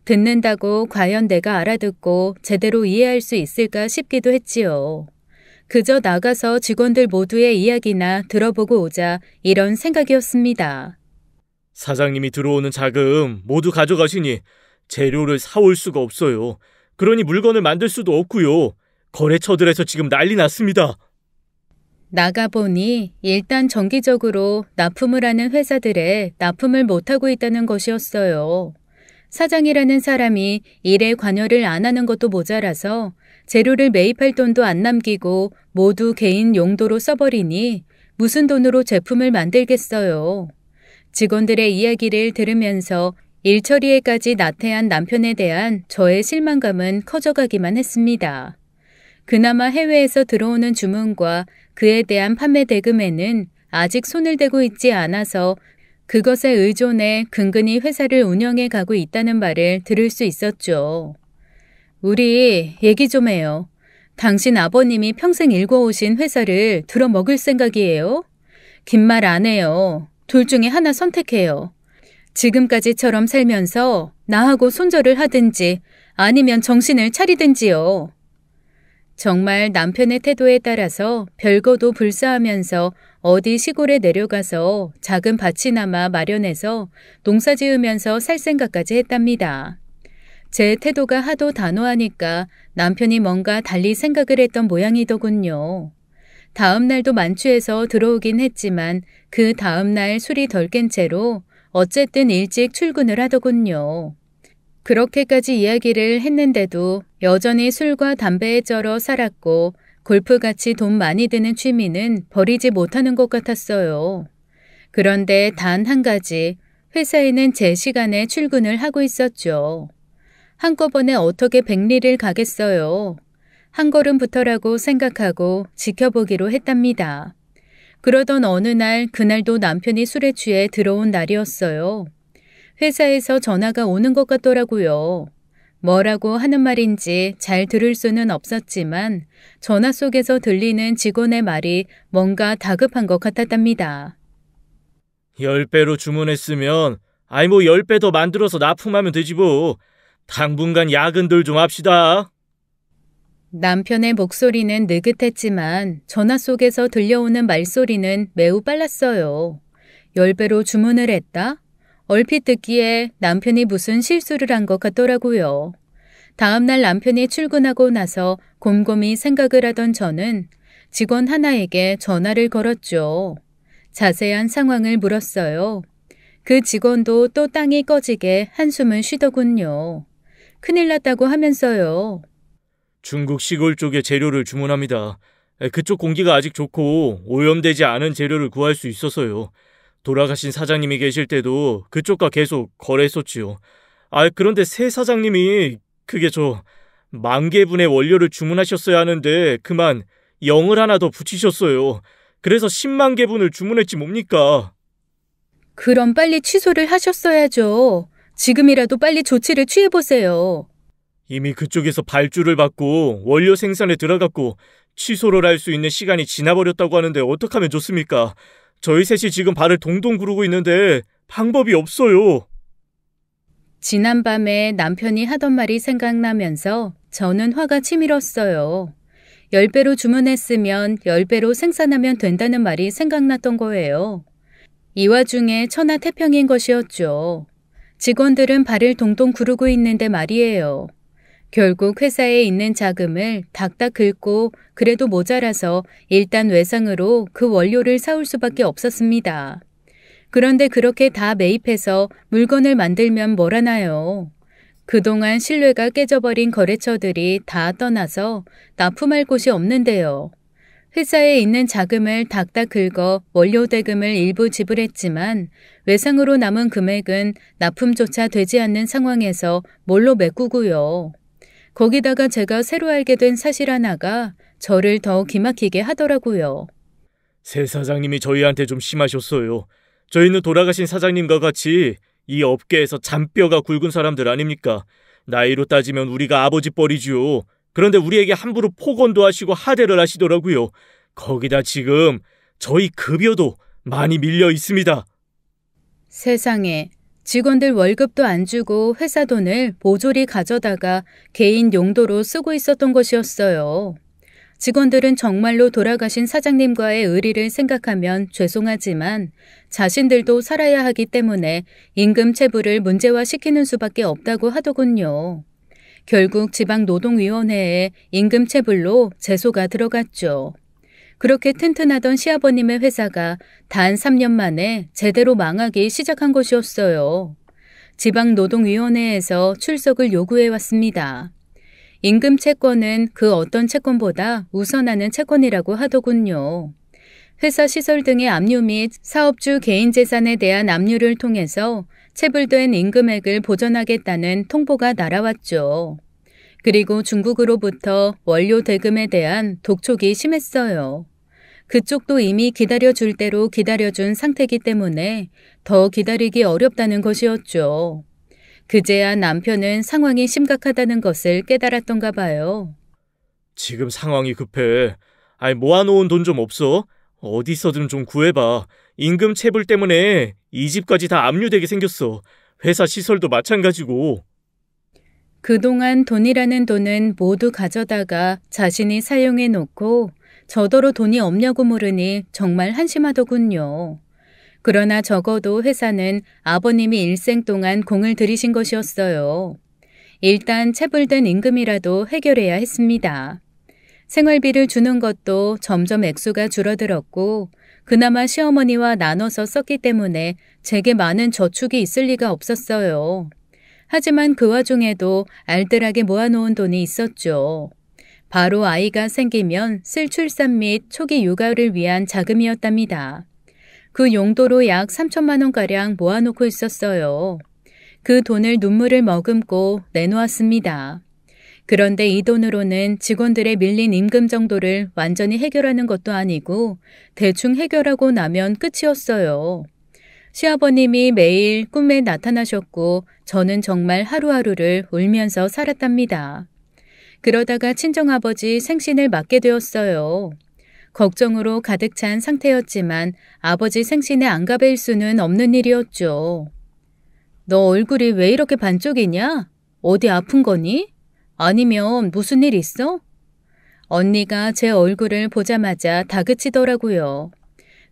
듣는다고 과연 내가 알아듣고 제대로 이해할 수 있을까 싶기도 했지요. 그저 나가서 직원들 모두의 이야기나 들어보고 오자 이런 생각이었습니다. 사장님이 들어오는 자금 모두 가져가시니 재료를 사올 수가 없어요. 그러니 물건을 만들 수도 없고요. 거래처들에서 지금 난리 났습니다. 나가보니 일단 정기적으로 납품을 하는 회사들에 납품을 못하고 있다는 것이었어요. 사장이라는 사람이 일에 관여를 안 하는 것도 모자라서 재료를 매입할 돈도 안 남기고 모두 개인 용도로 써버리니 무슨 돈으로 제품을 만들겠어요. 직원들의 이야기를 들으면서 일 처리에까지 나태한 남편에 대한 저의 실망감은 커져가기만 했습니다. 그나마 해외에서 들어오는 주문과 그에 대한 판매 대금에는 아직 손을 대고 있지 않아서 그것에 의존해 근근히 회사를 운영해 가고 있다는 말을 들을 수 있었죠. 우리 얘기 좀 해요. 당신 아버님이 평생 일궈오신 회사를 들어먹을 생각이에요? 긴 말 안 해요. 둘 중에 하나 선택해요. 지금까지처럼 살면서 나하고 손절을 하든지 아니면 정신을 차리든지요. 정말 남편의 태도에 따라서 별거도 불사하면서 어디 시골에 내려가서 작은 밭이나마 마련해서 농사 지으면서 살 생각까지 했답니다. 제 태도가 하도 단호하니까 남편이 뭔가 달리 생각을 했던 모양이더군요. 다음 날도 만취해서 들어오긴 했지만 그 다음 날 술이 덜 깬 채로 어쨌든 일찍 출근을 하더군요. 그렇게까지 이야기를 했는데도 여전히 술과 담배에 쩔어 살았고 골프같이 돈 많이 드는 취미는 버리지 못하는 것 같았어요. 그런데 단 한 가지, 회사에는 제 시간에 출근을 하고 있었죠. 한꺼번에 어떻게 100리를 가겠어요. 한 걸음부터라고 생각하고 지켜보기로 했답니다. 그러던 어느 날 그날도 남편이 술에 취해 들어온 날이었어요. 회사에서 전화가 오는 것 같더라고요. 뭐라고 하는 말인지 잘 들을 수는 없었지만 전화 속에서 들리는 직원의 말이 뭔가 다급한 것 같았답니다. 10배로 주문했으면 10배 더 만들어서 납품하면 되지 뭐. 당분간 야근들 좀 합시다. 남편의 목소리는 느긋했지만 전화 속에서 들려오는 말소리는 매우 빨랐어요. 10배로 주문을 했다? 얼핏 듣기에 남편이 무슨 실수를 한 것 같더라고요. 다음날 남편이 출근하고 나서 곰곰이 생각을 하던 저는 직원 하나에게 전화를 걸었죠. 자세한 상황을 물었어요. 그 직원도 또 땅이 꺼지게 한숨을 쉬더군요. 큰일 났다고 하면서요. 중국 시골 쪽에 재료를 주문합니다. 그쪽 공기가 아직 좋고 오염되지 않은 재료를 구할 수 있어서요. 돌아가신 사장님이 계실 때도 그쪽과 계속 거래했었지요. 그런데 새 사장님이 그게 10,000개분의 원료를 주문하셨어야 하는데 그만 0을 하나 더 붙이셨어요. 그래서 10만 개분을 주문했지 뭡니까? 그럼 빨리 취소를 하셨어야죠. 지금이라도 빨리 조치를 취해보세요. 이미 그쪽에서 발주를 받고 원료 생산에 들어갔고 취소를 할 수 있는 시간이 지나버렸다고 하는데 어떻게 하면 좋습니까? 저희 셋이 지금 발을 동동 구르고 있는데 방법이 없어요. 지난밤에 남편이 하던 말이 생각나면서 저는 화가 치밀었어요. 10배로 주문했으면 10배로 생산하면 된다는 말이 생각났던 거예요. 이 와중에 천하태평인 것이었죠. 직원들은 발을 동동 구르고 있는데 말이에요. 결국 회사에 있는 자금을 닥닥 긁고 그래도 모자라서 일단 외상으로 그 원료를 사올 수밖에 없었습니다. 그런데 그렇게 다 매입해서 물건을 만들면 뭘 하나요? 그동안 신뢰가 깨져버린 거래처들이 다 떠나서 납품할 곳이 없는데요. 회사에 있는 자금을 닥닥 긁어 원료 대금을 일부 지불했지만 외상으로 남은 금액은 납품조차 되지 않는 상황에서 뭘로 메꾸고요. 거기다가 제가 새로 알게 된 사실 하나가 저를 더 기막히게 하더라고요. 새 사장님이 저희한테 좀 심하셨어요. 저희는 돌아가신 사장님과 같이 이 업계에서 잔뼈가 굵은 사람들 아닙니까? 나이로 따지면 우리가 아버지 뻘이지요. 그런데 우리에게 함부로 폭언도 하시고 하대를 하시더라고요. 거기다 지금 저희 급여도 많이 밀려 있습니다. 세상에, 직원들 월급도 안 주고 회사 돈을 모조리 가져다가 개인 용도로 쓰고 있었던 것이었어요. 직원들은 정말로 돌아가신 사장님과의 의리를 생각하면 죄송하지만 자신들도 살아야 하기 때문에 임금 체불을 문제화시키는 수밖에 없다고 하더군요. 결국 지방노동위원회에 임금 체불로 제소가 들어갔죠. 그렇게 튼튼하던 시아버님의 회사가 단 3년 만에 제대로 망하기 시작한 것이었어요. 지방노동위원회에서 출석을 요구해 왔습니다. 임금 채권은 그 어떤 채권보다 우선하는 채권이라고 하더군요. 회사 시설 등의 압류 및 사업주 개인 재산에 대한 압류를 통해서 체불된 임금액을 보전하겠다는 통보가 날아왔죠. 그리고 중국으로부터 원료 대금에 대한 독촉이 심했어요. 그쪽도 이미 기다려줄 대로 기다려준 상태이기 때문에 더 기다리기 어렵다는 것이었죠. 그제야 남편은 상황이 심각하다는 것을 깨달았던가 봐요. 지금 상황이 급해. 모아놓은 돈 좀 없어? 어디서든 좀 구해봐. 임금 체불 때문에 이 집까지 다 압류되게 생겼어. 회사 시설도 마찬가지고. 그동안 돈이라는 돈은 모두 가져다가 자신이 사용해놓고 저더러 돈이 없냐고 물으니 정말 한심하더군요. 그러나 적어도 회사는 아버님이 일생 동안 공을 들이신 것이었어요. 일단 체불된 임금이라도 해결해야 했습니다. 생활비를 주는 것도 점점 액수가 줄어들었고 그나마 시어머니와 나눠서 썼기 때문에 제게 많은 저축이 있을 리가 없었어요. 하지만 그 와중에도 알뜰하게 모아놓은 돈이 있었죠. 바로 아이가 생기면 쓸 출산 및 초기 육아를 위한 자금이었답니다. 그 용도로 약 3천만 원가량 모아놓고 있었어요. 그 돈을 눈물을 머금고 내놓았습니다. 그런데 이 돈으로는 직원들의 밀린 임금 정도를 완전히 해결하는 것도 아니고 대충 해결하고 나면 끝이었어요. 시아버님이 매일 꿈에 나타나셨고 저는 정말 하루하루를 울면서 살았답니다. 그러다가 친정아버지 생신을 맞게 되었어요. 걱정으로 가득 찬 상태였지만 아버지 생신에 안 가뵐 수는 없는 일이었죠. 너 얼굴이 왜 이렇게 반쪽이냐? 어디 아픈 거니? 아니면 무슨 일 있어? 언니가 제 얼굴을 보자마자 다그치더라고요.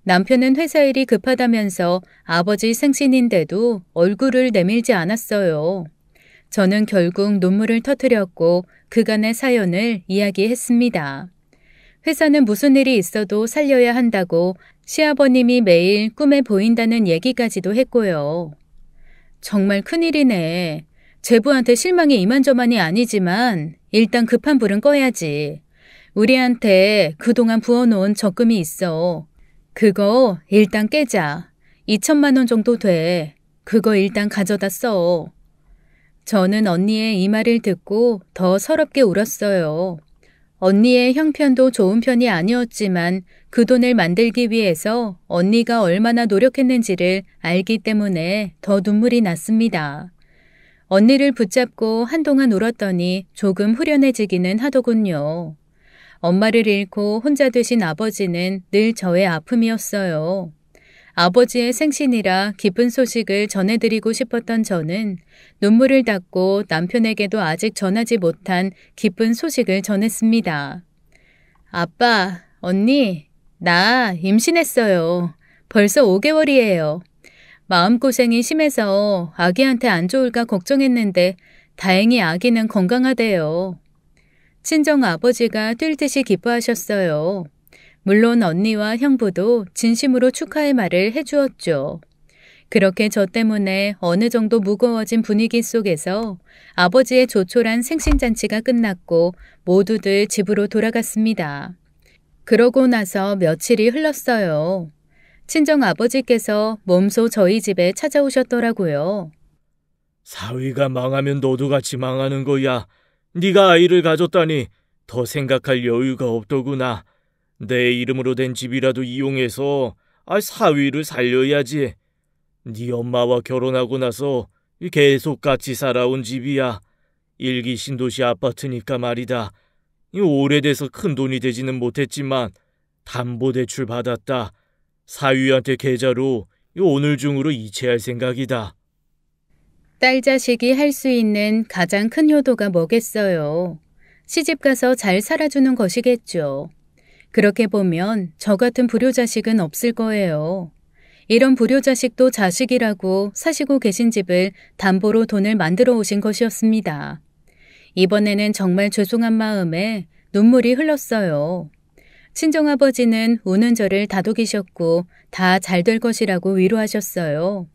남편은 회사 일이 급하다면서 아버지 생신인데도 얼굴을 내밀지 않았어요. 저는 결국 눈물을 터뜨렸고 그간의 사연을 이야기했습니다. 회사는 무슨 일이 있어도 살려야 한다고 시아버님이 매일 꿈에 보인다는 얘기까지도 했고요. 정말 큰일이네. 제부한테 실망이 이만저만이 아니지만 일단 급한 불은 꺼야지. 우리한테 그동안 부어놓은 적금이 있어. 그거 일단 깨자. 2천만 원 정도 돼. 그거 일단 가져다 써. 저는 언니의 이 말을 듣고 더 서럽게 울었어요. 언니의 형편도 좋은 편이 아니었지만 그 돈을 만들기 위해서 언니가 얼마나 노력했는지를 알기 때문에 더 눈물이 났습니다. 언니를 붙잡고 한동안 울었더니 조금 후련해지기는 하더군요. 엄마를 잃고 혼자 되신 아버지는 늘 저의 아픔이었어요. 아버지의 생신이라 기쁜 소식을 전해드리고 싶었던 저는 눈물을 닦고 남편에게도 아직 전하지 못한 기쁜 소식을 전했습니다. 아빠, 언니, 나 임신했어요. 벌써 5개월이에요. 마음고생이 심해서 아기한테 안 좋을까 걱정했는데 다행히 아기는 건강하대요. 친정 아버지가 뛸 듯이 기뻐하셨어요. 물론 언니와 형부도 진심으로 축하의 말을 해주었죠. 그렇게 저 때문에 어느 정도 무거워진 분위기 속에서 아버지의 조촐한 생신잔치가 끝났고 모두들 집으로 돌아갔습니다. 그러고 나서 며칠이 흘렀어요. 친정 아버지께서 몸소 저희 집에 찾아오셨더라고요. 사위가 망하면 너도 같이 망하는 거야. 네가 아이를 가졌다니 더 생각할 여유가 없더구나. 내 이름으로 된 집이라도 이용해서 사위를 살려야지. 네 엄마와 결혼하고 나서 계속 같이 살아온 집이야. 일기 신도시 아파트니까 말이다. 오래돼서 큰 돈이 되지는 못했지만 담보대출 받았다. 사위한테 계좌로 오늘 중으로 이체할 생각이다. 딸 자식이 할 수 있는 가장 큰 효도가 뭐겠어요. 시집가서 잘 살아주는 것이겠죠. 그렇게 보면 저 같은 불효자식은 없을 거예요. 이런 불효자식도 자식이라고 사시고 계신 집을 담보로 돈을 만들어 오신 것이었습니다. 이번에는 정말 죄송한 마음에 눈물이 흘렀어요. 친정아버지는 우는 저를 다독이셨고 다 잘 될 것이라고 위로하셨어요.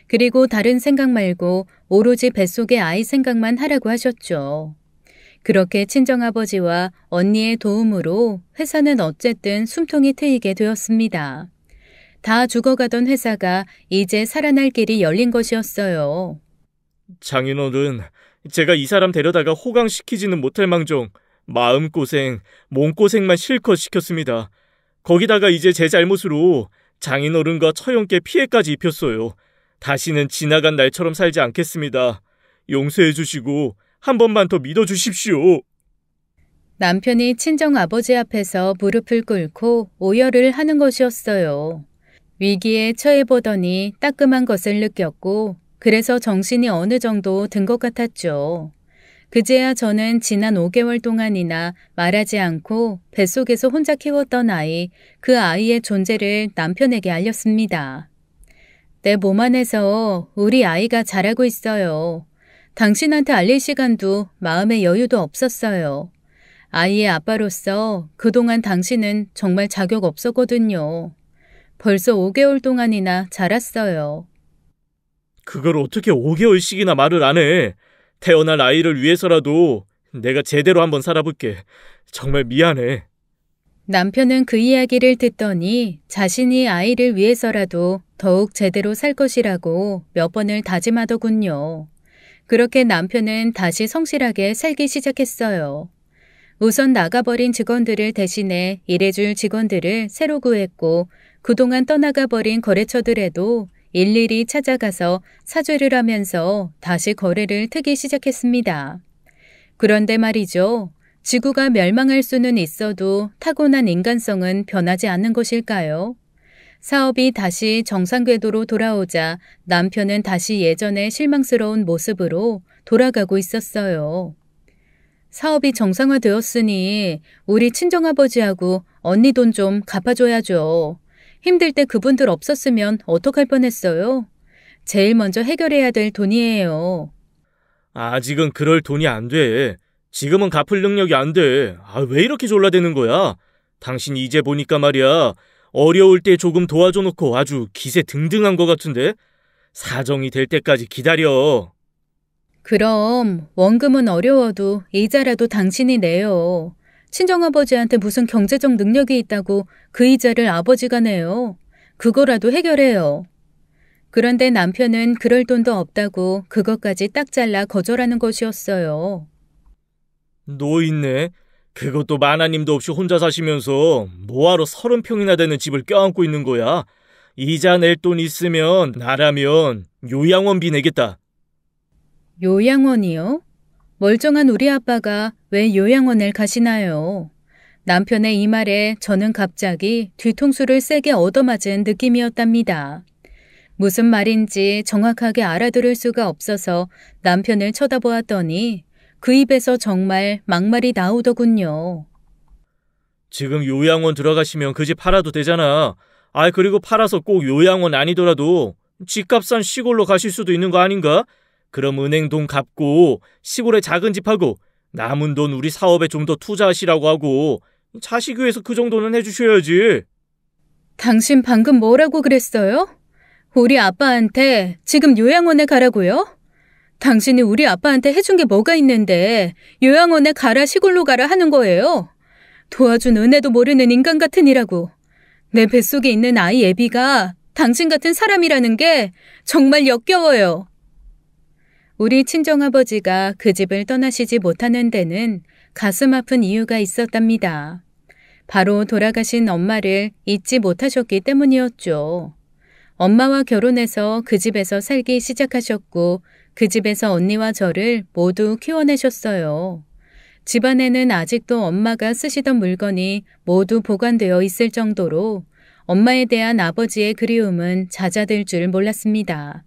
그리고 다른 생각 말고 오로지 뱃속의 아이 생각만 하라고 하셨죠. 그렇게 친정아버지와 언니의 도움으로 회사는 어쨌든 숨통이 트이게 되었습니다. 다 죽어가던 회사가 이제 살아날 길이 열린 것이었어요. 장인어른, 제가 이 사람 데려다가 호강시키지는 못할 망정 마음고생, 몸고생만 실컷 시켰습니다. 거기다가 이제 제 잘못으로 장인어른과 처형께 피해까지 입혔어요. 다시는 지나간 날처럼 살지 않겠습니다. 용서해 주시고 한 번만 더 믿어주십시오. 남편이 친정아버지 앞에서 무릎을 꿇고 오열을 하는 것이었어요. 위기에 처해보더니 따끔한 것을 느꼈고 그래서 정신이 어느 정도 든 것 같았죠. 그제야 저는 지난 5개월 동안이나 말하지 않고 뱃속에서 혼자 키웠던 아이, 그 아이의 존재를 남편에게 알렸습니다. 내 몸 안에서 우리 아이가 자라고 있어요. 당신한테 알릴 시간도 마음의 여유도 없었어요. 아이의 아빠로서 그동안 당신은 정말 자격 없었거든요. 벌써 5개월 동안이나 자랐어요. 그걸 어떻게 5개월씩이나 말을 안 해? 태어날 아이를 위해서라도 내가 제대로 한번 살아볼게. 정말 미안해. 남편은 그 이야기를 듣더니 자신이 아이를 위해서라도 더욱 제대로 살 것이라고 몇 번을 다짐하더군요. 그렇게 남편은 다시 성실하게 살기 시작했어요. 우선 나가버린 직원들을 대신해 일해줄 직원들을 새로 구했고 그동안 떠나가버린 거래처들에도 일일이 찾아가서 사죄를 하면서 다시 거래를 트기 시작했습니다. 그런데 말이죠. 지구가 멸망할 수는 있어도 타고난 인간성은 변하지 않는 것일까요? 사업이 다시 정상 궤도로 돌아오자 남편은 다시 예전의 실망스러운 모습으로 돌아가고 있었어요. 사업이 정상화되었으니 우리 친정아버지하고 언니 돈 좀 갚아줘야죠. 힘들 때 그분들 없었으면 어떡할 뻔했어요? 제일 먼저 해결해야 될 돈이에요. 아직은 그럴 돈이 안 돼. 지금은 갚을 능력이 안 돼. 왜 이렇게 졸라대는 거야? 당신 이제 보니까 말이야. 어려울 때 조금 도와줘 놓고 아주 기세 등등한 것 같은데? 사정이 될 때까지 기다려. 그럼 원금은 어려워도 이자라도 당신이 내요. 친정아버지한테 무슨 경제적 능력이 있다고 그 이자를 아버지가 내요. 그거라도 해결해요. 그런데 남편은 그럴 돈도 없다고 그것까지 딱 잘라 거절하는 것이었어요. 노인네. 그것도 마나님도 없이 혼자 사시면서 뭐하러 30평이나 되는 집을 껴안고 있는 거야? 이자 낼 돈 있으면 나라면 요양원비 내겠다. 요양원이요? 멀쩡한 우리 아빠가 왜 요양원을 가시나요? 남편의 이 말에 저는 갑자기 뒤통수를 세게 얻어맞은 느낌이었답니다. 무슨 말인지 정확하게 알아들을 수가 없어서 남편을 쳐다보았더니 그 입에서 정말 막말이 나오더군요. 지금 요양원 들어가시면 그 집 팔아도 되잖아. 그리고 팔아서 꼭 요양원 아니더라도 집값 싼 시골로 가실 수도 있는 거 아닌가? 그럼 은행 돈 갚고 시골에 작은 집 하고 남은 돈 우리 사업에 좀 더 투자하시라고 하고 자식 위해서 그 정도는 해주셔야지. 당신 방금 뭐라고 그랬어요? 우리 아빠한테 지금 요양원에 가라고요? 당신이 우리 아빠한테 해준 게 뭐가 있는데 요양원에 가라 시골로 가라 하는 거예요? 도와준 은혜도 모르는 인간 같으니라고. 내 뱃속에 있는 아이 애비가 당신 같은 사람이라는 게 정말 역겨워요. 우리 친정아버지가 그 집을 떠나시지 못하는 데는 가슴 아픈 이유가 있었답니다. 바로 돌아가신 엄마를 잊지 못하셨기 때문이었죠. 엄마와 결혼해서 그 집에서 살기 시작하셨고 그 집에서 언니와 저를 모두 키워내셨어요. 집안에는 아직도 엄마가 쓰시던 물건이 모두 보관되어 있을 정도로 엄마에 대한 아버지의 그리움은 잦아들 줄 몰랐습니다.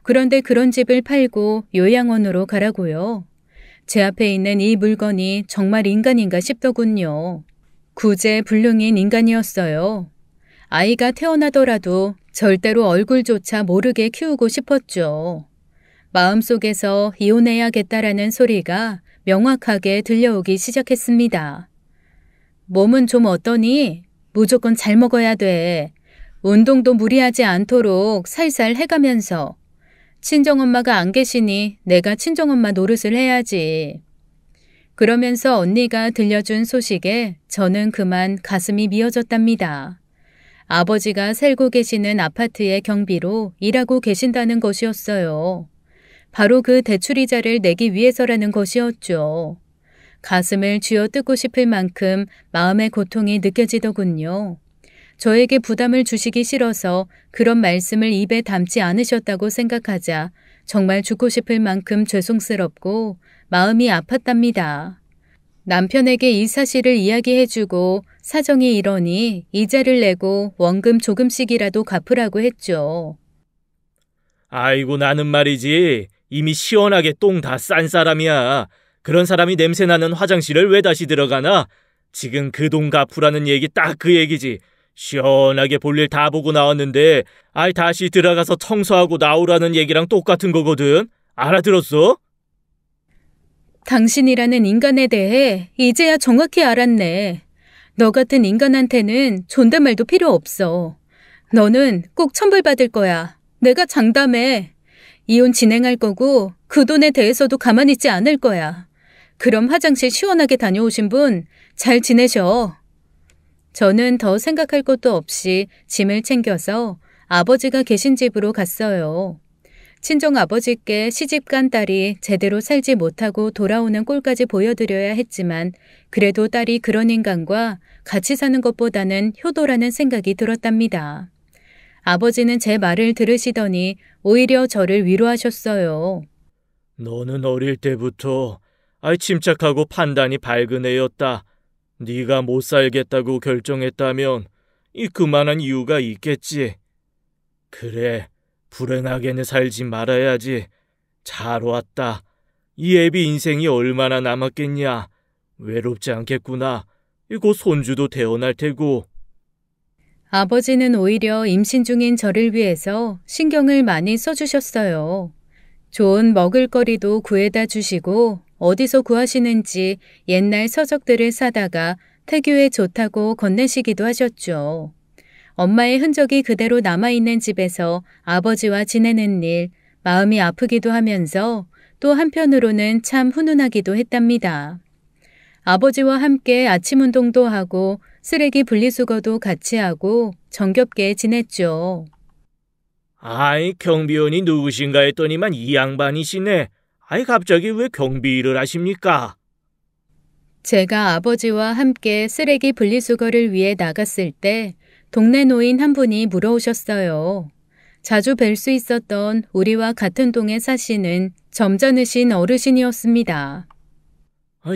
그런데 그런 집을 팔고 요양원으로 가라고요. 제 앞에 있는 이 물건이 정말 인간인가 싶더군요. 구제불능인 인간이었어요. 아이가 태어나더라도 절대로 얼굴조차 모르게 키우고 싶었죠. 마음속에서 이혼해야겠다라는 소리가 명확하게 들려오기 시작했습니다. 몸은 좀 어떠니? 무조건 잘 먹어야 돼. 운동도 무리하지 않도록 살살 해가면서. 친정엄마가 안 계시니 내가 친정엄마 노릇을 해야지. 그러면서 언니가 들려준 소식에 저는 그만 가슴이 미어졌답니다. 아버지가 살고 계시는 아파트의 경비로 일하고 계신다는 것이었어요. 바로 그 대출이자를 내기 위해서라는 것이었죠. 가슴을 쥐어뜯고 싶을 만큼 마음의 고통이 느껴지더군요. 저에게 부담을 주시기 싫어서 그런 말씀을 입에 담지 않으셨다고 생각하자 정말 죽고 싶을 만큼 죄송스럽고 마음이 아팠답니다. 남편에게 이 사실을 이야기해주고 사정이 이러니 이자를 내고 원금 조금씩이라도 갚으라고 했죠. 아이고 나는 말이지 이미 시원하게 똥 다 싼 사람이야. 그런 사람이 냄새나는 화장실을 왜 다시 들어가나? 지금 그 돈 갚으라는 얘기 딱 그 얘기지. 시원하게 볼일 다 보고 나왔는데 다시 들어가서 청소하고 나오라는 얘기랑 똑같은 거거든. 알아들었어? 당신이라는 인간에 대해 이제야 정확히 알았네. 너 같은 인간한테는 존댓말도 필요 없어. 너는 꼭 천벌받을 거야. 내가 장담해. 이혼 진행할 거고 그 돈에 대해서도 가만히 있지 않을 거야. 그럼 화장실 시원하게 다녀오신 분 잘 지내셔. 저는 더 생각할 것도 없이 짐을 챙겨서 아버지가 계신 집으로 갔어요. 친정아버지께 시집간 딸이 제대로 살지 못하고 돌아오는 꼴까지 보여드려야 했지만 그래도 딸이 그런 인간과 같이 사는 것보다는 효도라는 생각이 들었답니다. 아버지는 제 말을 들으시더니 오히려 저를 위로하셨어요. 너는 어릴 때부터 침착하고 판단이 밝은 애였다. 네가 못 살겠다고 결정했다면 그만한 이유가 있겠지. 그래, 불행하게는 살지 말아야지. 잘 왔다. 이 애비 인생이 얼마나 남았겠냐. 외롭지 않겠구나. 곧 손주도 태어날 테고. 아버지는 오히려 임신 중인 저를 위해서 신경을 많이 써주셨어요. 좋은 먹을거리도 구해다 주시고 어디서 구하시는지 옛날 서적들을 사다가 태교에 좋다고 건네시기도 하셨죠. 엄마의 흔적이 그대로 남아있는 집에서 아버지와 지내는 일, 마음이 아프기도 하면서 또 한편으로는 참 훈훈하기도 했답니다. 아버지와 함께 아침 운동도 하고 쓰레기 분리수거도 같이 하고 정겹게 지냈죠. 경비원이 누구신가 했더니만 이 양반이시네. 갑자기 왜 경비 일을 하십니까? 제가 아버지와 함께 쓰레기 분리수거를 위해 나갔을 때 동네 노인 한 분이 물어오셨어요. 자주 뵐 수 있었던 우리와 같은 동에 사시는 점잖으신 어르신이었습니다.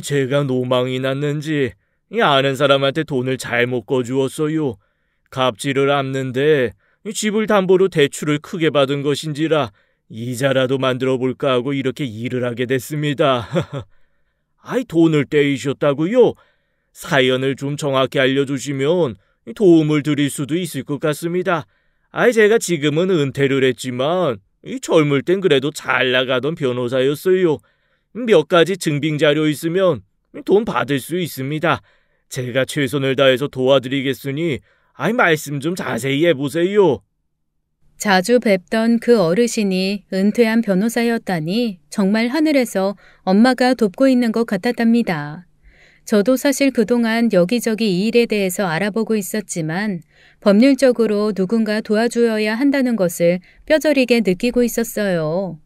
제가 노망이 났는지 아는 사람한테 돈을 잘못 거주었어요. 갑질을 압는데 집을 담보로 대출을 크게 받은 것인지라 이자라도 만들어 볼까 하고 이렇게 일을 하게 됐습니다. 돈을 떼이셨다고요? 사연을 좀 정확히 알려주시면 도움을 드릴 수도 있을 것 같습니다. 제가 지금은 은퇴를 했지만 젊을 땐 그래도 잘 나가던 변호사였어요. 몇 가지 증빙 자료 있으면 돈 받을 수 있습니다. 제가 최선을 다해서 도와드리겠으니 말씀 좀 자세히 해보세요. 자주 뵙던 그 어르신이 은퇴한 변호사였다니 정말 하늘에서 엄마가 돕고 있는 것 같았답니다. 저도 사실 그동안 여기저기 이 일에 대해서 알아보고 있었지만 법률적으로 누군가 도와주어야 한다는 것을 뼈저리게 느끼고 있었어요.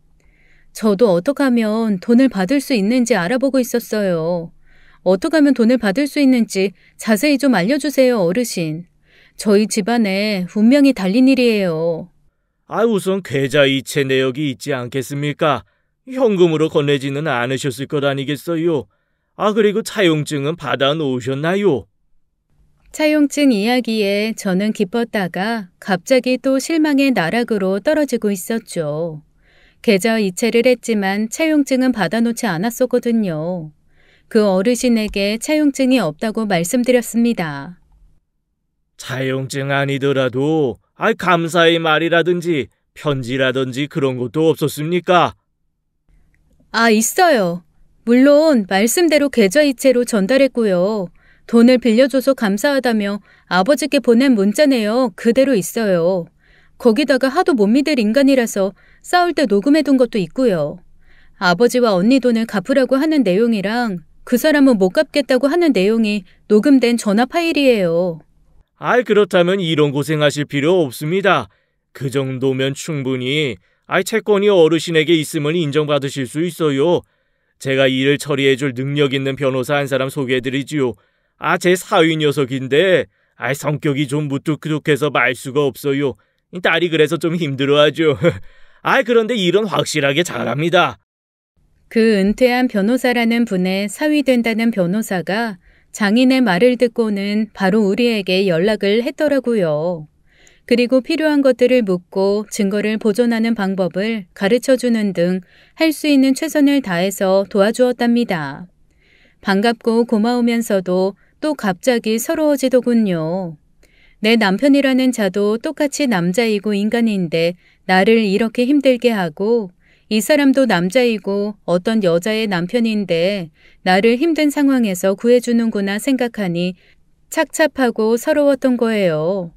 저도 어떻게 하면 돈을 받을 수 있는지 알아보고 있었어요. 어떻게 하면 돈을 받을 수 있는지 자세히 좀 알려주세요, 어르신. 저희 집안에 운명이 달린 일이에요. 우선 계좌 이체 내역이 있지 않겠습니까? 현금으로 건네지는 않으셨을 것 아니겠어요? 그리고 차용증은 받아 놓으셨나요? 차용증 이야기에 저는 기뻤다가 갑자기 또 실망의 나락으로 떨어지고 있었죠. 계좌 이체를 했지만 차용증은 받아놓지 않았었거든요. 그 어르신에게 차용증이 없다고 말씀드렸습니다. 차용증 아니더라도 감사의 말이라든지 편지라든지 그런 것도 없었습니까? 있어요. 물론 말씀대로 계좌이체로 전달했고요. 돈을 빌려줘서 감사하다며 아버지께 보낸 문자 내역 그대로 있어요. 거기다가 하도 못 믿을 인간이라서 싸울 때 녹음해둔 것도 있고요. 아버지와 언니 돈을 갚으라고 하는 내용이랑 그 사람은 못 갚겠다고 하는 내용이 녹음된 전화 파일이에요. 그렇다면 이런 고생하실 필요 없습니다. 그 정도면 충분히 채권이 어르신에게 있음을 인정받으실 수 있어요. 제가 일을 처리해줄 능력 있는 변호사 한 사람 소개해드리지요. 제 사위 녀석인데 성격이 좀 무뚝뚝해서 말수가 없어요. 딸이 그래서 좀 힘들어하죠. 그런데 일은 확실하게 잘합니다. 그 은퇴한 변호사라는 분의 사위 된다는 변호사가 장인의 말을 듣고는 바로 우리에게 연락을 했더라고요. 그리고 필요한 것들을 묻고 증거를 보존하는 방법을 가르쳐주는 등 할 수 있는 최선을 다해서 도와주었답니다. 반갑고 고마우면서도 또 갑자기 서러워지더군요. 내 남편이라는 자도 똑같이 남자이고 인간인데 나를 이렇게 힘들게 하고 이 사람도 남자이고 어떤 여자의 남편인데 나를 힘든 상황에서 구해주는구나 생각하니 착잡하고 서러웠던 거예요.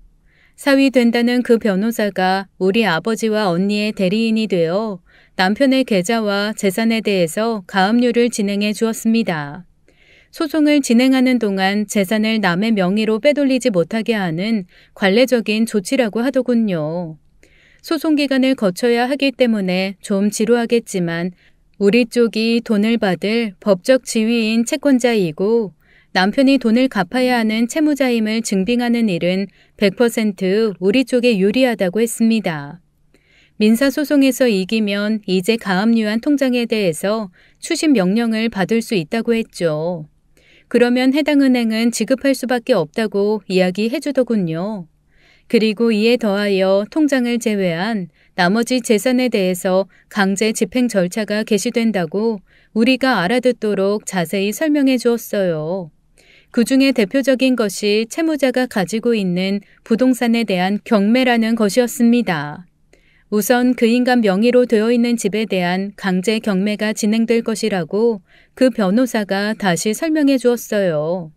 사위 된다는 그 변호사가 우리 아버지와 언니의 대리인이 되어 남편의 계좌와 재산에 대해서 가압류를 진행해 주었습니다. 소송을 진행하는 동안 재산을 남의 명의로 빼돌리지 못하게 하는 관례적인 조치라고 하더군요. 소송 기간을 거쳐야 하기 때문에 좀 지루하겠지만 우리 쪽이 돈을 받을 법적 지위인 채권자이고 남편이 돈을 갚아야 하는 채무자임을 증빙하는 일은 100% 우리 쪽에 유리하다고 했습니다. 민사소송에서 이기면 이제 가압류한 통장에 대해서 추심 명령을 받을 수 있다고 했죠. 그러면 해당 은행은 지급할 수밖에 없다고 이야기해 주더군요. 그리고 이에 더하여 통장을 제외한 나머지 재산에 대해서 강제 집행 절차가 개시된다고 우리가 알아듣도록 자세히 설명해 주었어요. 그 중에 대표적인 것이 채무자가 가지고 있는 부동산에 대한 경매라는 것이었습니다. 우선 그 인간 명의로 되어 있는 집에 대한 강제 경매가 진행될 것이라고 그 변호사가 다시 설명해 주었어요.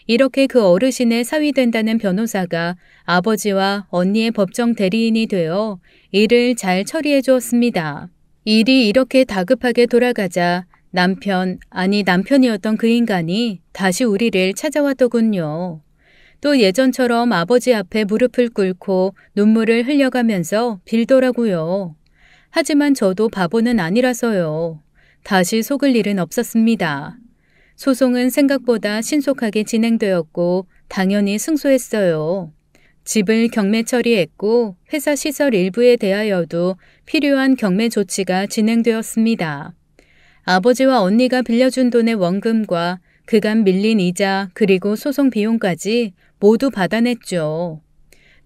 이렇게 그 어르신의 사위된다는 변호사가 아버지와 언니의 법정 대리인이 되어 일을 잘 처리해 주었습니다. 일이 이렇게 다급하게 돌아가자 남편이었던 그 인간이 다시 우리를 찾아왔더군요. 또 예전처럼 아버지 앞에 무릎을 꿇고 눈물을 흘려가면서 빌더라고요. 하지만 저도 바보는 아니라서요. 다시 속을 일은 없었습니다. 소송은 생각보다 신속하게 진행되었고 당연히 승소했어요. 집을 경매 처리했고 회사 시설 일부에 대하여도 필요한 경매 조치가 진행되었습니다. 아버지와 언니가 빌려준 돈의 원금과 그간 밀린 이자 그리고 소송 비용까지 모두 받아냈죠.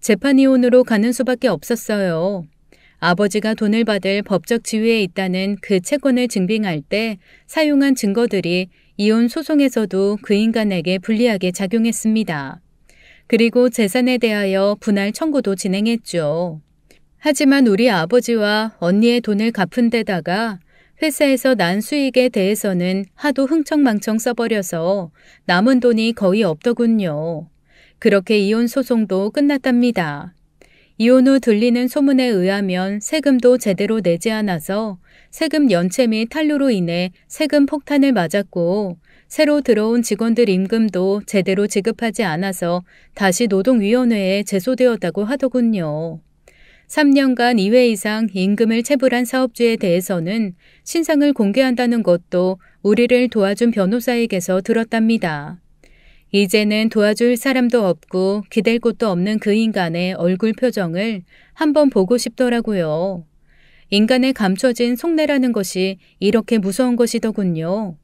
재판이혼으로 가는 수밖에 없었어요. 아버지가 돈을 받을 법적 지위에 있다는 그 채권을 증빙할 때 사용한 증거들이 이혼 소송에서도 그 인간에게 불리하게 작용했습니다. 그리고 재산에 대하여 분할 청구도 진행했죠. 하지만 우리 아버지와 언니의 돈을 갚은 데다가 회사에서 난 수익에 대해서는 하도 흥청망청 써버려서 남은 돈이 거의 없더군요. 그렇게 이혼 소송도 끝났답니다. 이혼 후 들리는 소문에 의하면 세금도 제대로 내지 않아서 세금 연체 및 탈루로 인해 세금 폭탄을 맞았고 새로 들어온 직원들 임금도 제대로 지급하지 않아서 다시 노동위원회에 제소되었다고 하더군요. 3년간 2회 이상 임금을 체불한 사업주에 대해서는 신상을 공개한다는 것도 우리를 도와준 변호사에게서 들었답니다. 이제는 도와줄 사람도 없고 기댈 곳도 없는 그 인간의 얼굴 표정을 한번 보고 싶더라고요. 인간의 감춰진 속내라는 것이 이렇게 무서운 것이더군요.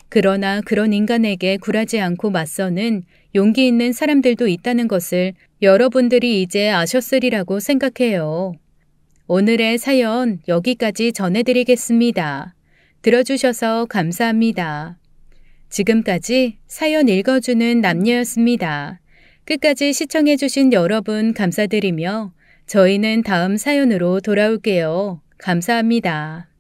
그러나 그런 인간에게 굴하지 않고 맞서는 용기 있는 사람들도 있다는 것을 여러분들이 이제 아셨으리라고 생각해요. 오늘의 사연 여기까지 전해드리겠습니다. 들어주셔서 감사합니다. 지금까지 사연 읽어주는 남녀였습니다. 끝까지 시청해주신 여러분 감사드리며 저희는 다음 사연으로 돌아올게요. 감사합니다.